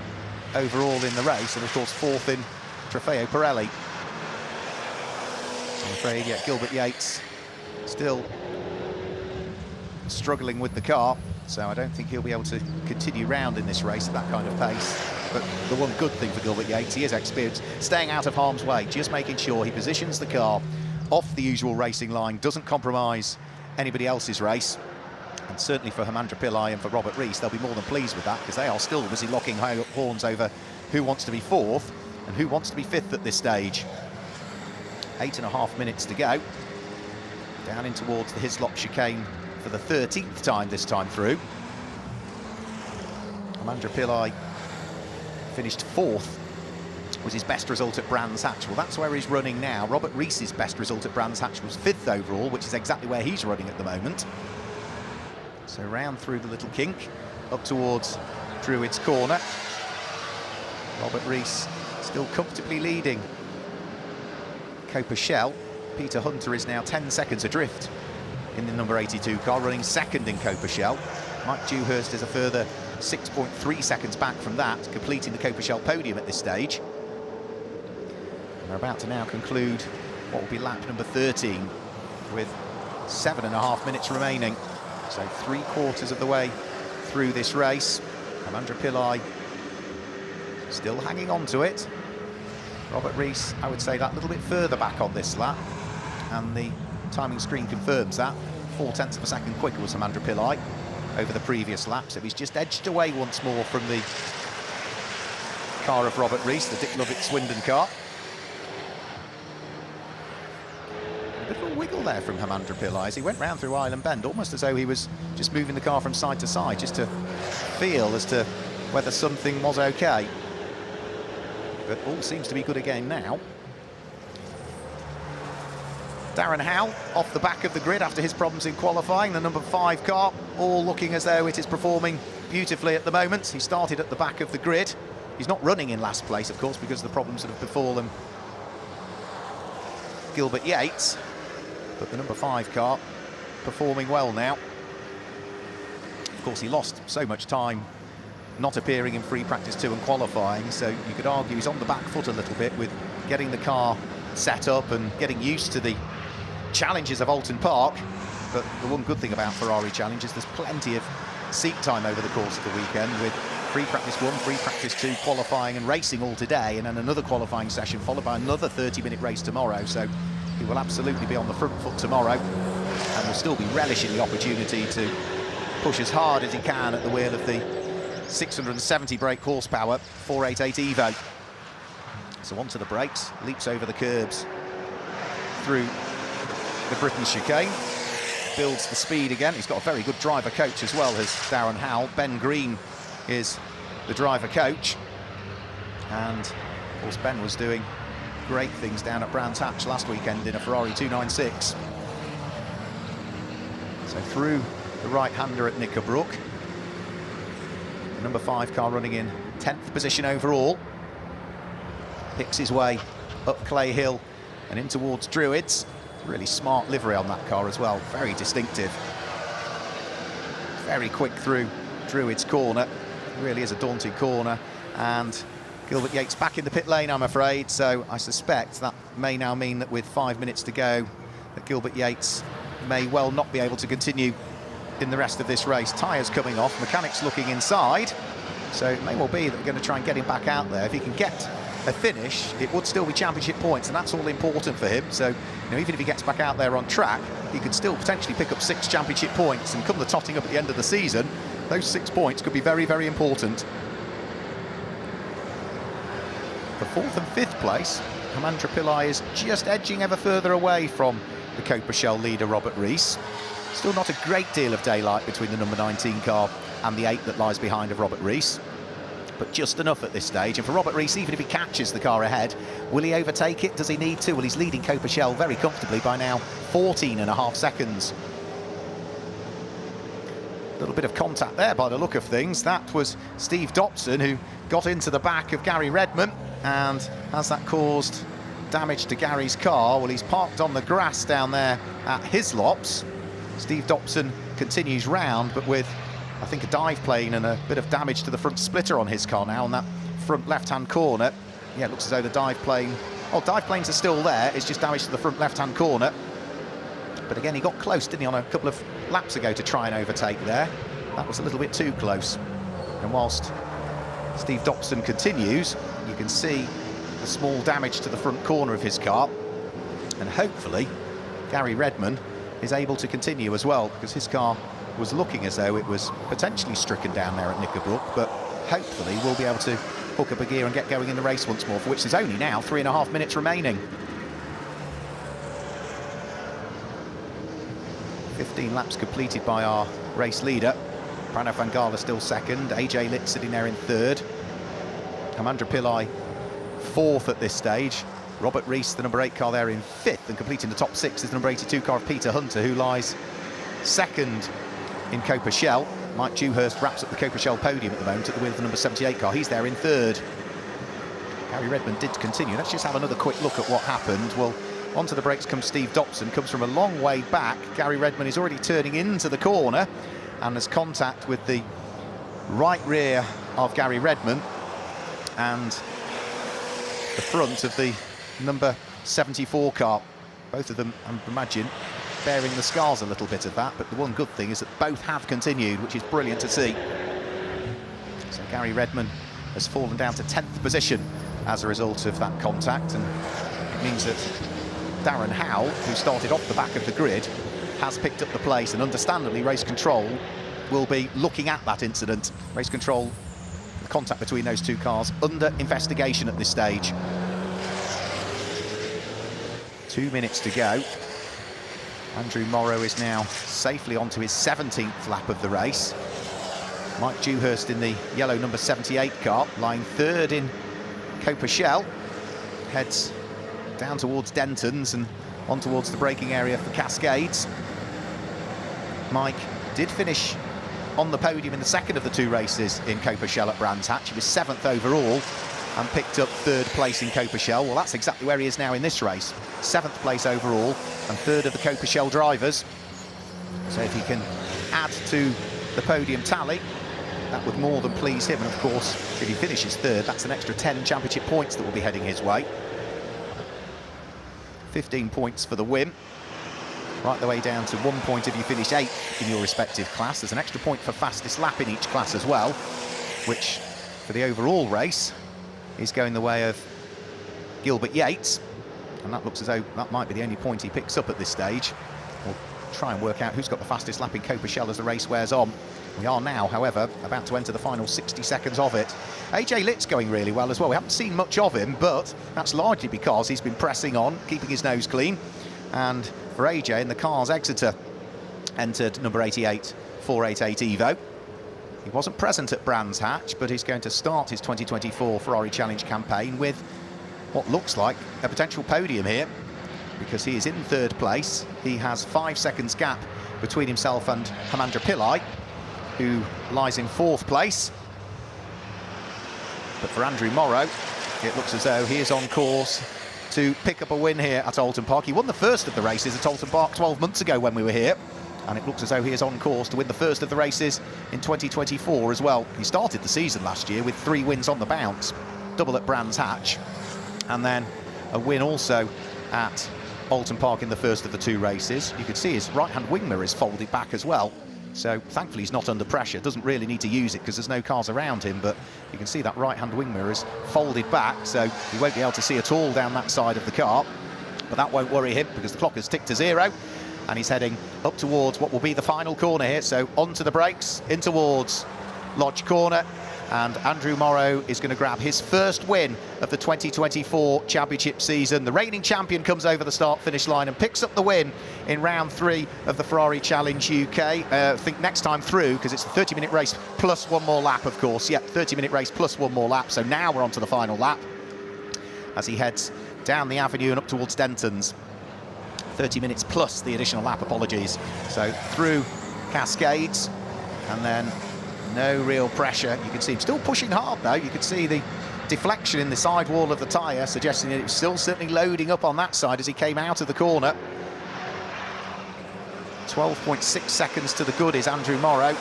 overall in the race, and of course 4th in Trofeo Pirelli. I'm afraid, yeah, Gilbert Yates still struggling with the car, so I don't think he'll be able to continue round in this race at that kind of pace. But the one good thing for Gilbert Yates, he is experienced, staying out of harm's way, just making sure he positions the car off the usual racing line, doesn't compromise anybody else's race. And certainly for Hemandra Pillai and for Robert Rees, they'll be more than pleased with that, because they are still busy locking horns over who wants to be 4th and who wants to be 5th at this stage. 8.5 minutes to go. Down in towards the Hislop chicane for the 13th time this time through. Hemandra Pillai finished 4th, was his best result at Brands Hatch. Well, that's where he's running now. Robert Rees's best result at Brands Hatch was 5th overall, which is exactly where he's running at the moment. So round through the little kink, up towards Druids Corner. Robert Rees still comfortably leading Coppa. Peter Hunter is now 10 seconds adrift in the number 82 car, running 2nd in Coppa. Mike Dewhurst is a further 6.3 seconds back from that, completing the Coppa Podium at this stage. They're about to now conclude what will be lap number 13 with 7.5 minutes remaining. So 3/4 of the way through this race. Amandra Pillai still hanging on to it. Robert Rees, I would say, that little bit further back on this lap, and the timing screen confirms that. 0.4 of a second quicker was Amandra Pillai over the previous lap, so he's just edged away once more from the car of Robert Rees, the Dick Lovett Swindon car. A bit of a wiggle there from Amandra Pillai as he went round through Island Bend, almost as though he was just moving the car from side to side, just to feel as to whether something was okay. But all seems to be good again now. Darren Howell off the back of the grid after his problems in qualifying, the number 5 car, all looking as though it is performing beautifully at the moment. He started at the back of the grid. He's not running in last place, of course, because of the problems that have befallen Gilbert Yates, but the number 5 car performing well now. Of course, he lost so much time not appearing in free practice 2 and qualifying, so you could argue he's on the back foot a little bit with getting the car set up and getting used to the challenges of Oulton Park. But the one good thing about Ferrari Challenge is there's plenty of seat time over the course of the weekend, with free practice 1, free practice 2, qualifying and racing all today, and then another qualifying session followed by another 30-minute race tomorrow. So he will absolutely be on the front foot tomorrow and will still be relishing the opportunity to push as hard as he can at the wheel of the 670 brake horsepower 488 Evo. So onto the brakes, leaps over the curbs through the Britain chicane, builds the speed again. He's got a very good driver coach as well as Darren Howell. Ben Green is the driver coach, and of course Ben was doing great things down at Brands Hatch last weekend in a Ferrari 296. So through the right-hander at Knickerbrook. The number 5 car running in 10th position overall. Picks his way up Clay Hill and in towards Druids. Really smart livery on that car as well, very distinctive. Very quick through Druids corner, really is a daunting corner, and Gilbert Yates back in the pit lane, I'm afraid, so I suspect that may now mean that with 5 minutes to go, that Gilbert Yates may well not be able to continue in the rest of this race. Tyres coming off, mechanics looking inside, so it may well be that we're going to try and get him back out there. If he can get a finish, it would still be championship points, and that's all important for him. So, you know, even if he gets back out there on track, he could still potentially pick up 6 championship points, and come the totting up at the end of the season, those 6 points could be very, very important. For 4th and 5th place, Amandra Pillai is just edging ever further away from the Coppa Shell leader Robert Rees. Still not a great deal of daylight between the number 19 car and the 8 that lies behind of Robert Rees, but just enough at this stage. And for Robert Rees, even if he catches the car ahead, will he overtake it? Does he need to? Well, he's leading Coppa Shell very comfortably by now 14.5 seconds. A little bit of contact there by the look of things. That was Steve Dobson who got into the back of Gary Redman, and has that caused damage to Gary's car? Well, he's parked on the grass down there at Hislops. Steve Dobson continues round, but with, I think, a dive plane and a bit of damage to the front splitter on his car now on that front left-hand corner. Yeah, it looks as though the dive plane... Oh, dive planes are still there. It's just damage to the front left-hand corner. But again, he got close, didn't he, on a couple of laps ago to try and overtake there. That was a little bit too close. And whilst Steve Dobson continues, you can see the small damage to the front corner of his car. And hopefully, Gary Redman is able to continue as well, because his car was looking as though it was potentially stricken down there at Knickerbrook, but hopefully we'll be able to hook up a gear and get going in the race once more, for which there's only now 3.5 minutes remaining. 15 laps completed by our race leader. Pranav Van Gala still second, AJ Litt sitting there in 3rd. Amandra Pillai 4th at this stage. Robert Rees, the number 8 car, there in 5th, and completing the top 6 is the number 82 car of Peter Hunter, who lies 2nd in Coppa Shell. Mike Dewhurst wraps up the Coppa Shell podium at the moment at the wheel of the number 78 car. He's there in 3rd. Gary Redman did continue. Let's just have another quick look at what happened. Well, onto the brakes comes Steve Dobson, comes from a long way back. Gary Redman is already turning into the corner and has contact with the right rear of Gary Redman and the front of the number 74 car. Both of them, I imagine, bearing the scars a little bit of that, but the one good thing is that both have continued, which is brilliant to see. So Gary Redman has fallen down to 10th position as a result of that contact, and it means that Darren Howe, who started off the back of the grid, has picked up the place, and understandably race control will be looking at that incident. Race control, the contact between those two cars, under investigation at this stage. 2 minutes to go. Andrew Morrow is now safely onto his 17th lap of the race. Mike Dewhurst in the yellow number 78 car, lying third in Coppa Shell, heads down towards Denton's and on towards the braking area for Cascades. Mike did finish on the podium in the second of the two races in Coppa Shell at Brands Hatch. He was 7th overall and picked up 3rd place in Coppa Shell. Well, that's exactly where he is now in this race. 7th place overall and 3rd of the Coppa Shell drivers. So if he can add to the podium tally, that would more than please him. And of course, if he finishes 3rd, that's an extra 10 championship points that will be heading his way. 15 points for the win. Right the way down to 1 point if you finish 8th in your respective class. There's an extra point for fastest lap in each class as well, which for the overall race is going the way of Gilbert Yates, and that looks as though that might be the only point he picks up at this stage. We'll try and work out who's got the fastest lap in Coppa Shell as the race wears on. We are now, however, about to enter the final 60 seconds of it. AJ Litt's going really well as well. We haven't seen much of him, but that's largely because he's been pressing on, keeping his nose clean. And for AJ in the cars, Exeter entered number 88, 488 Evo. He wasn't present at Brands Hatch, but he's going to start his 2024 Ferrari Challenge campaign with what looks like a potential podium here, because he is in 3rd place. He has 5 seconds gap between himself and Hamandra Pillai, who lies in 4th place. But for Andrew Morrow, it looks as though he is on course to pick up a win here at Oulton Park. He won the first of the races at Oulton Park 12 months ago when we were here, and it looks as though he is on course to win the first of the races in 2024 as well. He started the season last year with 3 wins on the bounce, double at Brands Hatch, and then a win also at Oulton Park in the first of the 2 races. You can see his right-hand wing mirror is folded back as well, so thankfully he's not under pressure, doesn't really need to use it because there's no cars around him, but you can see that right-hand wing mirror is folded back, so he won't be able to see at all down that side of the car. But that won't worry him because the clock has ticked to 0 and he's heading up towards what will be the final corner here. So onto the brakes, in towards Lodge Corner, and Andrew Morrow is going to grab his first win of the 2024 championship season. The reigning champion comes over the start-finish line and picks up the win in round 3 of the Ferrari Challenge UK. I think next time through, because it's a 30-minute race plus 1 more lap, of course. Yeah, 30-minute race plus 1 more lap. So now we're on to the final lap as he heads down the avenue and up towards Denton's. 30 minutes plus the additional lap, apologies. So through Cascades, and then no real pressure. You can see him still pushing hard though. You can see the deflection in the side wall of the tyre, suggesting that it was still certainly loading up on that side as he came out of the corner. 12.6 seconds to the good is Andrew Morrow,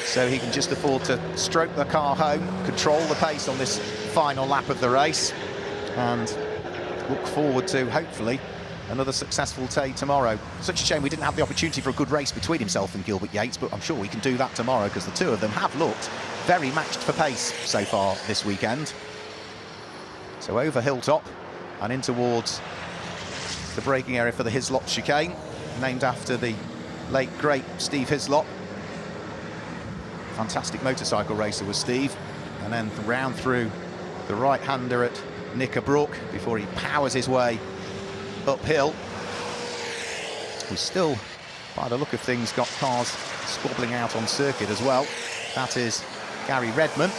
so he can just afford to stroke the car home, control the pace on this final lap of the race, and look forward to, hopefully, another successful day tomorrow. Such a shame we didn't have the opportunity for a good race between himself and Gilbert Yates, but I'm sure we can do that tomorrow because the two of them have looked very matched for pace so far this weekend. So over Hilltop and in towards the braking area for the Hislop chicane, named after the late, great Steve Hislop. Fantastic motorcycle racer was Steve. And then round through the right-hander at Knickerbrook before he powers his way uphill. We've still, by the look of things, got cars squabbling out on circuit as well. That is Gary Redman,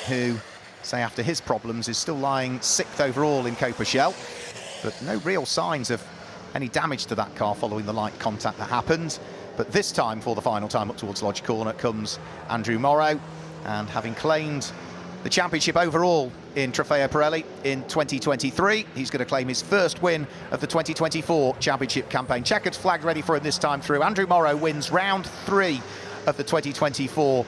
who, say after his problems, is still lying 6th overall in Coppa Shell, but no real signs of any damage to that car following the light contact that happened. But this time, for the final time up towards Lodge Corner, comes Andrew Morrow, and having claimed the championship overall in Trofeo Pirelli in 2023, he's going to claim his first win of the 2024 championship campaign. Checkered flag ready for him this time through. Andrew Morrow wins round 3 of the 2024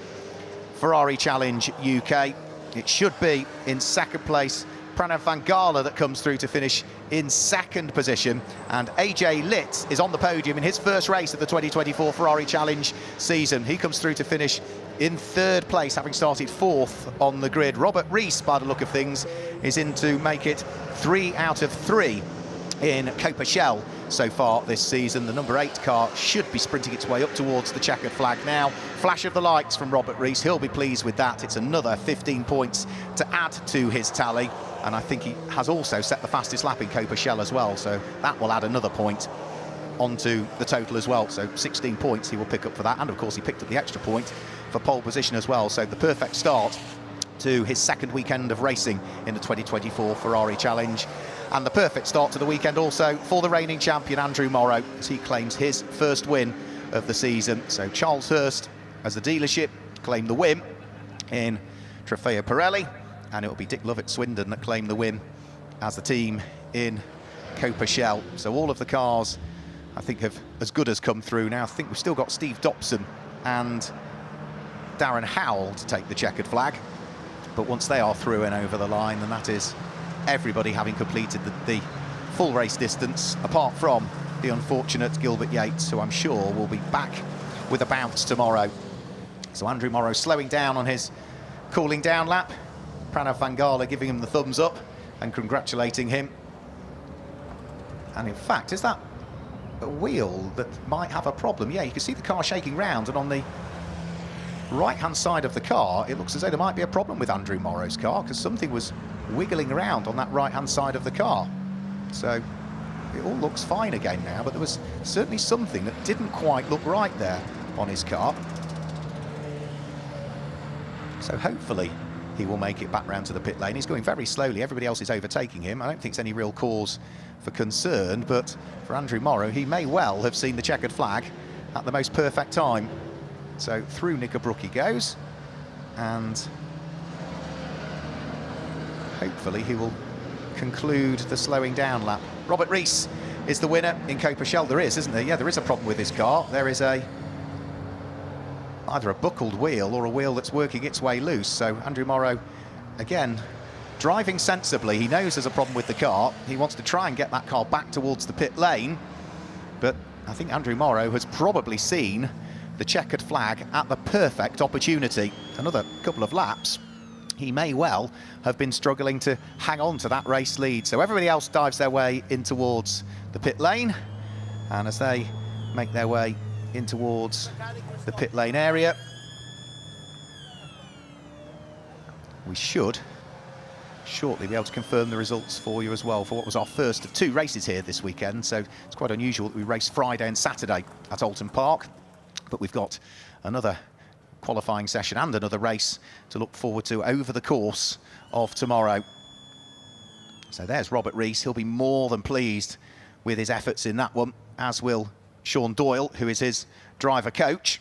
Ferrari Challenge UK. It should be in second place Pranav Vangala that comes through to finish in second position, and AJ Litt is on the podium in his first race of the 2024 Ferrari Challenge season. He comes through to finish in third place, having started fourth on the grid. Robert Rees, by the look of things, is in to make it 3 out of 3 in Coppa Shell so far this season. The number 8 car should be sprinting its way up towards the checkered flag now. Flash of the lights from Robert Rees. He'll be pleased with that. It's another 15 points to add to his tally, and I think he has also set the fastest lap in Coppa Shell as well, so that will add another point onto the total as well. So 16 points he will pick up for that, and of course he picked up the extra point for pole position as well. So the perfect start to his second weekend of racing in the 2024 Ferrari Challenge. And the perfect start to the weekend also for the reigning champion Andrew Morrow, as he claims his first win of the season. So Charles Hurst, as the dealership, claimed the win in Trofeo Pirelli, and it will be Dick Lovett Swindon that claimed the win as the team in Coppa Shell. So all of the cars, I think, have as good as come through now. I think we've still got Steve Dobson and Darren Howell to take the checkered flag, but once they are through and over the line, then that is everybody having completed the full race distance, apart from the unfortunate Gilbert Yates, who I'm sure will be back with a bounce tomorrow. So Andrew Morrow slowing down on his cooling down lap. Pranav Vangala giving him the thumbs up and congratulating him. And in fact, is that a wheel that might have a problem? Yeah, you can see the car shaking round, and on the right-hand side of the car, it looks as though there might be a problem with Andrew Morrow's car, because something was wiggling around on that right-hand side of the car. So it all looks fine again now, but there was certainly something that didn't quite look right there on his car. So hopefully he will make it back round to the pit lane. He's going very slowly. Everybody else is overtaking him. I don't think there's any real cause for concern, but for Andrew Morrow, he may well have seen the checkered flag at the most perfect time. So through Knickerbrook he goes, and hopefully he will conclude the slowing down lap. Robert Rees is the winner in Coppa Shell. There is, isn't there? Yeah, there is a problem with his car. There is either a buckled wheel or a wheel that's working its way loose. So Andrew Morrow, again, driving sensibly. He knows there's a problem with the car. He wants to try and get that car back towards the pit lane, but I think Andrew Morrow has probably seen the checkered flag at the perfect opportunity. Another couple of laps, he may well have been struggling to hang on to that race lead. So everybody else dives their way in towards the pit lane, and as they make their way in towards the pit lane area, we should shortly be able to confirm the results for you as well for what was our first of 2 races here this weekend. So it's quite unusual that we race Friday and Saturday at Oulton Park, but we've got another qualifying session and another race to look forward to over the course of tomorrow. So there's Robert Rees. He'll be more than pleased with his efforts in that one, as will Sean Doyle, who is his driver coach.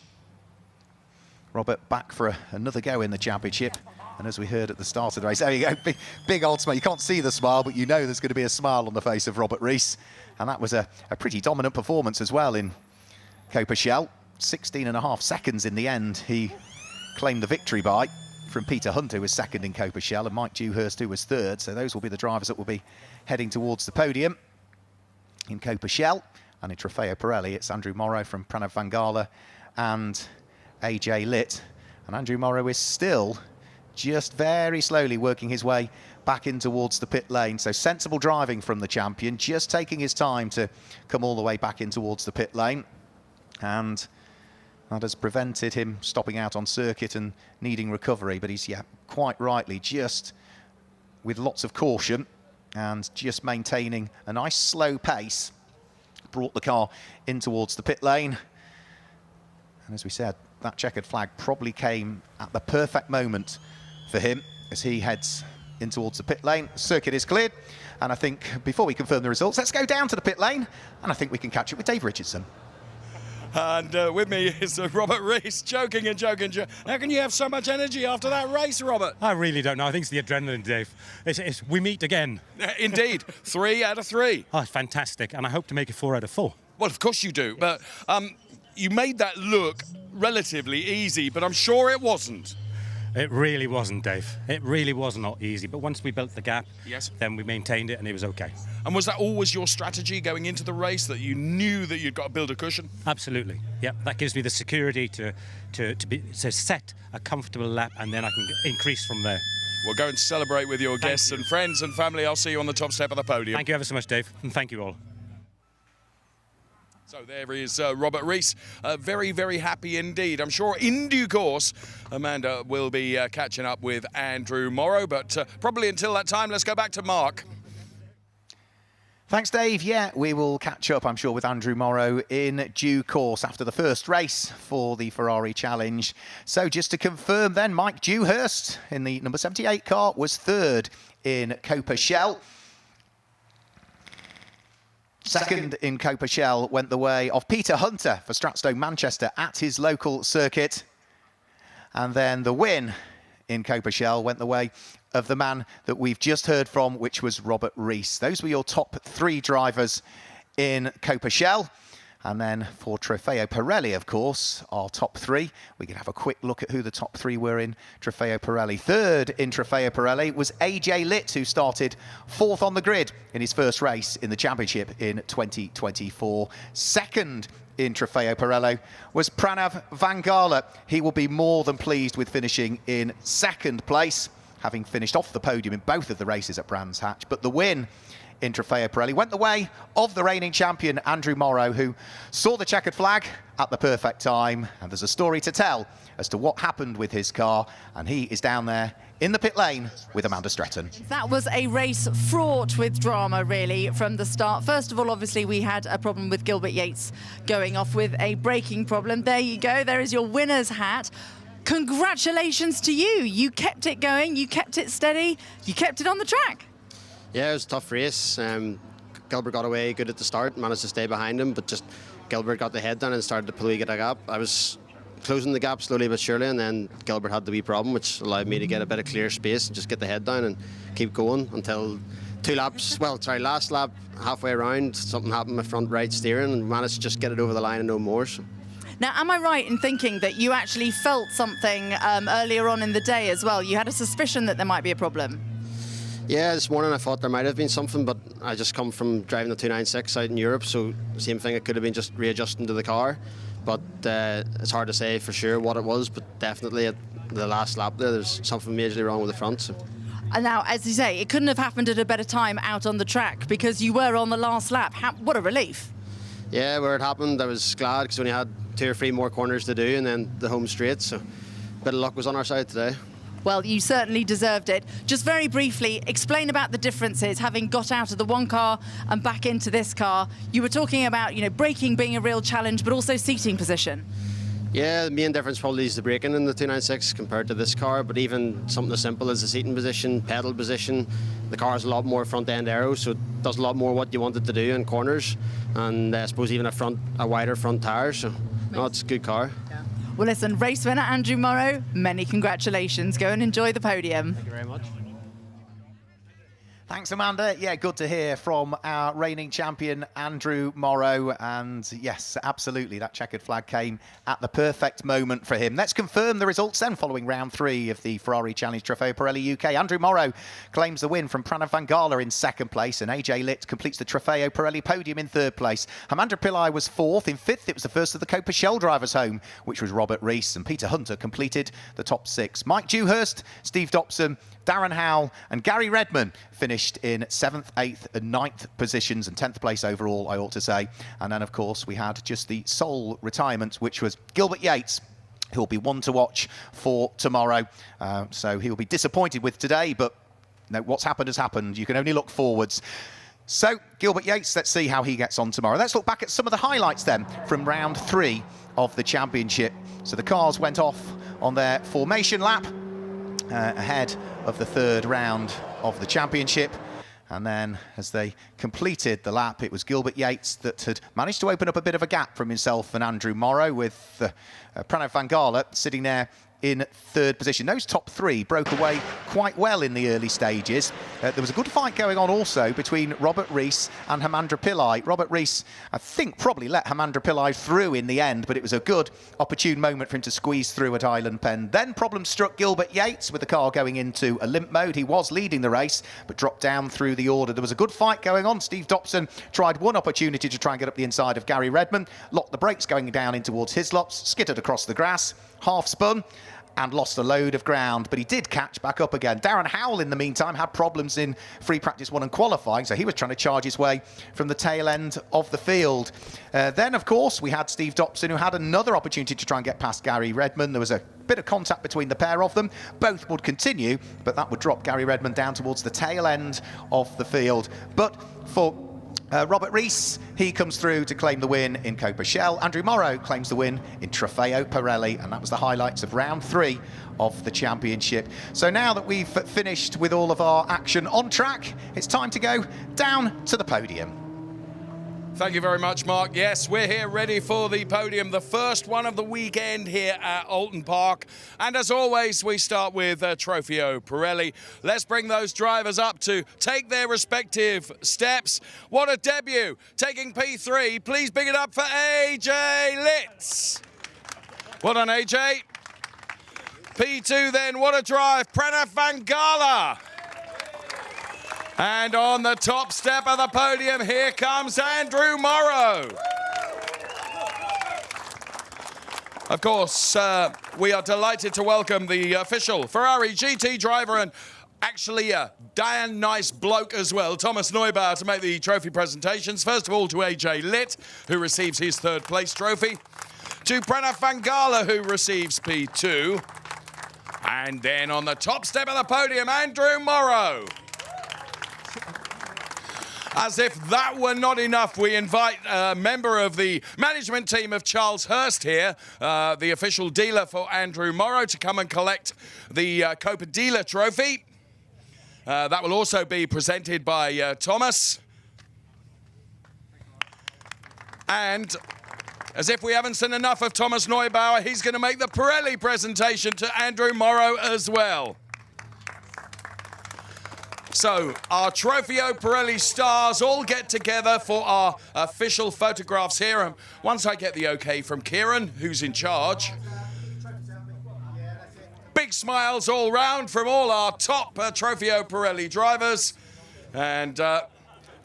Robert back for another go in the championship, and as we heard at the start of the race, there you go, big old smile. You can't see the smile, but you know there's going to be a smile on the face of Robert Rees, and that was a pretty dominant performance as well in Coppa Shell. 16.5 seconds in the end he claimed the victory by, from Peter Hunt, who was second in Coppa Shell, and Mike Dewhurst, who was third. So those will be the drivers that will be heading towards the podium in Coppa Shell. And in Trofeo Pirelli, it's Andrew Morrow from Pranav Vangala and AJ Litt. And Andrew Morrow is still just very slowly working his way back in towards the pit lane. So sensible driving from the champion, just taking his time to come all the way back in towards the pit lane. And that has prevented him stopping out on circuit and needing recovery. But he's, yeah, quite rightly, just with lots of caution and just maintaining a nice slow pace, brought the car in towards the pit lane. And as we said, that checkered flag probably came at the perfect moment for him as he heads in towards the pit lane. The circuit is cleared, and I think before we confirm the results, let's go down to the pit lane, and I think we can catch up with Dave Richardson. And with me is Robert Rees, joking and joking. How can you have so much energy after that race, Robert? I really don't know. I think it's the adrenaline, Dave. We meet again. Indeed. 3 out of 3. Oh, fantastic. And I hope to make it 4 out of 4. Well, of course you do. But you made that look relatively easy, but I'm sure it wasn't. It really wasn't, Dave. It really was not easy. But once we built the gap, yes, then we maintained it and it was okay. And was that always your strategy going into the race, that you knew that you'd got to build a cushion? Absolutely. Yeah, that gives me the security to set a comfortable lap, and then I can increase from there. We'll go and celebrate with your guests and friends and family. I'll see you on the top step of the podium. Thank you ever so much, Dave, and thank you all. So there is Robert Rees, very, very happy indeed. I'm sure in due course, Amanda will be catching up with Andrew Morrow, but probably until that time, let's go back to Mark. Thanks, Dave. Yeah, we will catch up, I'm sure, with Andrew Morrow in due course after the first race for the Ferrari Challenge. So just to confirm then, Mike Dewhurst in the number 78 car was third in Coppa Shell. Second in Coppa Shell went the way of Peter Hunter for Stratstone Manchester at his local circuit. And then the win in Coppa Shell went the way of the man that we've just heard from, which was Robert Rees. Those were your top three drivers in Coppa Shell. And then for Trofeo Pirelli, of course, our top three. We can have a quick look at who the top three were in Trofeo Pirelli. Third in Trofeo Pirelli was AJ Litt, who started fourth on the grid in his first race in the championship in 2024. Second in Trofeo Pirelli was Pranav Vangala. He will be more than pleased with finishing in second place, having finished off the podium in both of the races at Brands Hatch. But the win in Trofeo Pirelli went the way of the reigning champion, Andrew Morrow, who saw the checkered flag at the perfect time. And there's a story to tell as to what happened with his car. And he is down there in the pit lane with Amanda Stretton. That was a race fraught with drama, really, from the start. First of all, obviously, we had a problem with Gilbert Yates going off with a braking problem. There you go. There is your winner's hat. Congratulations to you. You kept it going. You kept it steady. You kept it on the track. Yeah, it was a tough race. Gilbert got away good at the start, managed to stay behind him, but just Gilbert got the head down and started to pull a gap. I was closing the gap slowly but surely, and then Gilbert had the wee problem, which allowed me to get a bit of clear space and just get the head down and keep going until last lap, halfway around, something happened with my front right steering and managed to just get it over the line and no more. So. Now, am I right in thinking that you actually felt something earlier on in the day as well? You had a suspicion that there might be a problem? Yeah, this morning I thought there might have been something, but I just come from driving the 296 out in Europe, so same thing, it could have been just readjusting to the car. But it's hard to say for sure what it was, but definitely at the last lap there's something majorly wrong with the front. So. And now, as you say, it couldn't have happened at a better time out on the track because you were on the last lap. What a relief. Yeah, where it happened, I was glad because we only had 2 or 3 more corners to do and then the home straight, so a bit of luck was on our side today. Well, you certainly deserved it. Just very briefly, explain about the differences, having got out of the one car and back into this car. You were talking about, braking being a real challenge, but also seating position. Yeah, the main difference probably is the braking in the 296 compared to this car, but even something as simple as the seating position, pedal position, the car has a lot more front-end aero, so it does a lot more what you want it to do in corners, and I suppose even a wider front tyre, so no, it's a good car. Yeah. Well, listen, race winner Andrew Morrow, many congratulations. Go and enjoy the podium. Thank you very much. Thanks, Amanda. Yeah, good to hear from our reigning champion, Andrew Morrow. And yes, absolutely, that checkered flag came at the perfect moment for him. Let's confirm the results then following round 3 of the Ferrari Challenge Trofeo Pirelli UK. Andrew Morrow claims the win from Pranav Vangala in second place, and AJ Litt completes the Trofeo Pirelli podium in third place. Amanda Pillai was fourth. In fifth, it was the first of the Coppa Shell drivers home, which was Robert Rees, and Peter Hunter completed the top 6. Mike Dewhurst, Steve Dobson, Darren Howell and Gary Redman finished in 7th, 8th and 9th positions, and 10th place overall, I ought to say. And then, of course, we had just the sole retirement, which was Gilbert Yates, who'll be one to watch for tomorrow. So he'll be disappointed with today, but what's happened has happened. You can only look forwards. So, Gilbert Yates, let's see how he gets on tomorrow. Let's look back at some of the highlights then from round 3 of the championship. So the cars went off on their formation lap ahead of the 3rd round of the championship, and then as they completed the lap, it was Gilbert Yates that had managed to open up a bit of a gap from himself and Andrew Morrow, with Pranav Vangala sitting there in third position. Those top three broke away quite well in the early stages. There was a good fight going on also between Robert Rees and Hamandra Pillai. Robert Rees, I think, probably let Hamandra Pillai through in the end, but it was a good, opportune moment for him to squeeze through at Island Pen. Then problems struck Gilbert Yates with the car going into a limp mode. He was leading the race, but dropped down through the order. There was a good fight going on. Steve Dobson tried one opportunity to try and get up the inside of Gary Redman, locked the brakes going down in towards Hislops, skittered across the grass, half spun, and lost a load of ground, but he did catch back up again. Darren Howell, in the meantime, had problems in free practice 1 and qualifying, so he was trying to charge his way from the tail end of the field. Then, of course, we had Steve Dobson, who had another opportunity to try and get past Gary Redman. There was a bit of contact between the pair of them. Both would continue, but that would drop Gary Redman down towards the tail end of the field. But for Robert Rees, he comes through to claim the win in Coppa Shell. Andrew Morrow claims the win in Trofeo Pirelli, and that was the highlights of round 3 of the championship. So now that we've finished with all of our action on track, it's time to go down to the podium. Thank you very much, Mark. Yes, we're here ready for the podium, the first one of the weekend here at Oulton Park. And as always, we start with Trofeo Pirelli. Let's bring those drivers up to take their respective steps. What a debut. Taking P3, please big it up for AJ Litz. Well done, AJ. P2 then, what a drive, Pranav Vangala. And on the top step of the podium, here comes Andrew Morrow. Of course, we are delighted to welcome the official Ferrari GT driver and actually a damn nice bloke as well, Thomas Neubauer, to make the trophy presentations. First of all, to AJ Litt, who receives his third place trophy. To Pranav Vangala, who receives P2. And then on the top step of the podium, Andrew Morrow. As if that were not enough, we invite a member of the management team of Charles Hurst here, the official dealer for Andrew Morrow, to come and collect the Coppa Dealer Trophy. That will also be presented by Thomas. And as if we haven't seen enough of Thomas Neubauer, he's going to make the Pirelli presentation to Andrew Morrow as well. So, our Trofeo Pirelli stars all get together for our official photographs here. And once I get the okay from Kieran, who's in charge. Big smiles all round from all our top Trofeo Pirelli drivers. And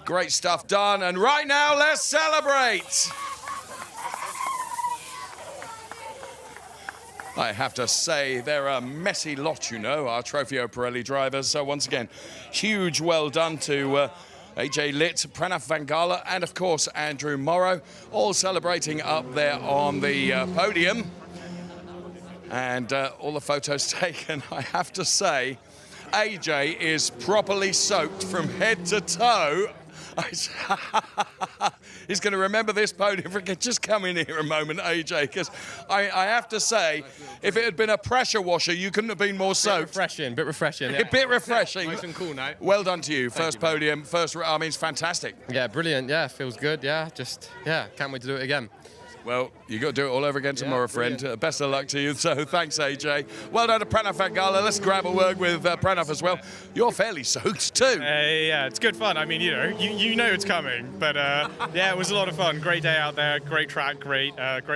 great stuff done. And right now, let's celebrate. I have to say, they're a messy lot, you know, our Trofeo Pirelli drivers. So once again, huge well done to AJ Litt, Pranav Vangala, and of course, Andrew Morrow, all celebrating up there on the podium. And all the photos taken, I have to say, AJ is properly soaked from head to toe. He's going to remember this podium. Just come in here a moment, AJ, because I have to say, if it had been a pressure washer, you couldn't have been more soaked. Bit refreshing. Yeah. A bit refreshing. Nice and cool now. Well done to you. First podium, I mean, it's fantastic. Yeah, brilliant. Yeah, feels good. Yeah, can't wait to do it again. Well, you got to do it all over again tomorrow, friend. Best of luck to you. So thanks, AJ. Well done to Pranav Vangala. Let's grab a word with Pranav as well. You're fairly soaked too. Yeah, it's good fun. I mean, you know it's coming. But yeah, it was a lot of fun. Great day out there. Great track. Great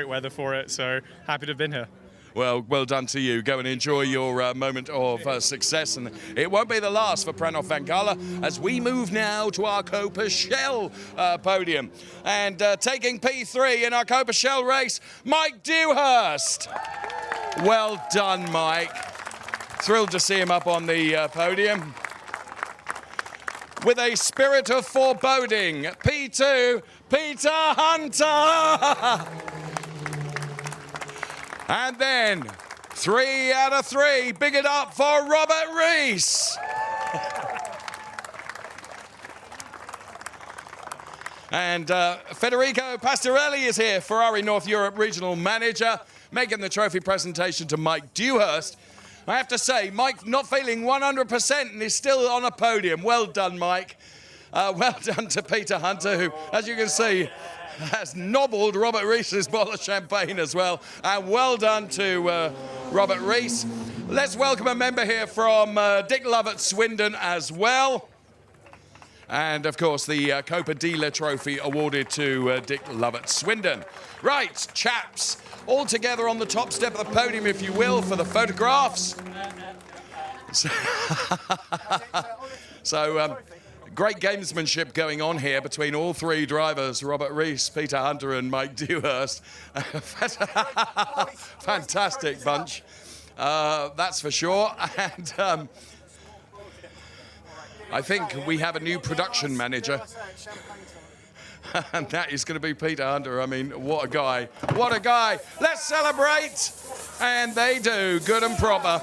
weather for it. So happy to have been here. Well done to you. Go and enjoy your moment of success. And it won't be the last for Pranav Vangala as we move now to our Coppa Shell podium. And taking P3 in our Coppa Shell race, Mike Dewhurst. Well done, Mike. Thrilled to see him up on the podium. With a spirit of foreboding, P2, Peter Hunter. And then, 3 out of 3, big it up for Robert Rees. And Federico Pastorelli is here, Ferrari North Europe Regional Manager, making the trophy presentation to Mike Dewhurst. I have to say, Mike not feeling 100% and is still on a podium. Well done, Mike. Well done to Peter Hunter, who, as you can see, has nobbled Robert Rees's bottle of champagne as well. And well done to Robert Rees. Let's welcome a member here from Dick Lovett Swindon as well. And, of course, the Coppa Dealer Trophy awarded to Dick Lovett Swindon. Right, chaps, all together on the top step of the podium, if you will, for the photographs. So great gamesmanship going on here between all three drivers, Robert Rees, Peter Hunter and Mike Dewhurst. Fantastic bunch, that's for sure. And I think we have a new production manager. And that is going to be Peter Hunter. I mean, what a guy. What a guy. Let's celebrate. And they do, good and proper.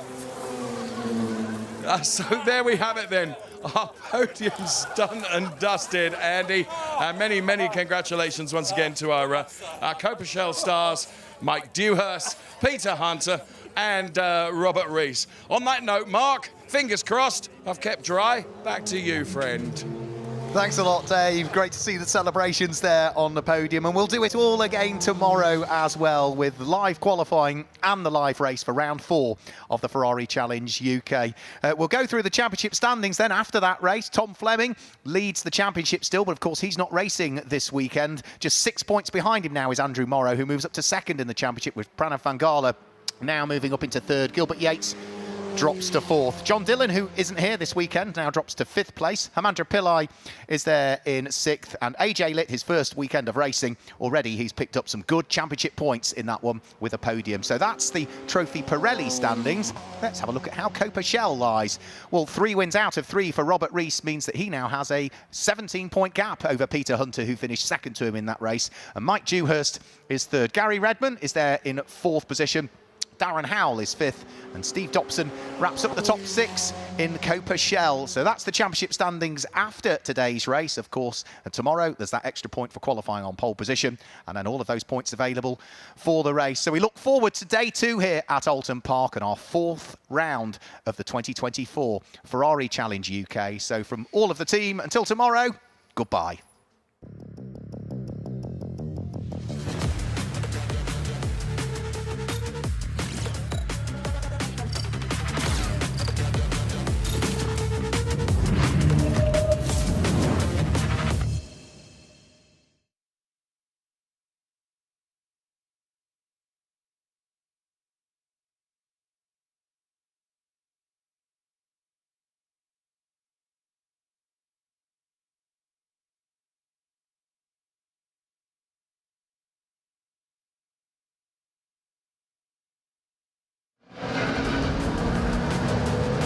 So there we have it then. Our podium's done and dusted, Andy. And many, many congratulations once again to our Coppa Shell stars, Mike Dewhurst, Peter Hunter, and Robert Rees. On that note, Mark, fingers crossed, I've kept dry. Back to you, friend. Thanks a lot, Dave. Great to see the celebrations there on the podium. And we'll do it all again tomorrow as well, with live qualifying and the live race for round 4 of the Ferrari Challenge UK. We'll go through the championship standings then after that race. Tom Fleming leads the championship still, but of course he's not racing this weekend. Just 6 points behind him now is Andrew Morrow, who moves up to second in the championship, with Pranav Vangala now moving up into third. Gilbert Yates drops to 4th. John Dillon, who isn't here this weekend, now drops to 5th place. Hemendra Pillai is there in 6th. And AJ Litt, his first weekend of racing, already he's picked up some good championship points in that one with a podium. So that's the Trophy Pirelli standings. Let's have a look at how Coppa Shell lies. Well, 3 wins out of 3 for Robert Rees means that he now has a 17-point gap over Peter Hunter, who finished second to him in that race. And Mike Dewhurst is 3rd. Gary Redman is there in 4th position. Darren Howell is 5th, and Steve Dobson wraps up the top 6 in Coppa Shell. So that's the championship standings after today's race, of course. And tomorrow, there's that extra point for qualifying on pole position, and then all of those points available for the race. So we look forward to day 2 here at Oulton Park and our 4th round of the 2024 Ferrari Challenge UK. So from all of the team, until tomorrow, goodbye.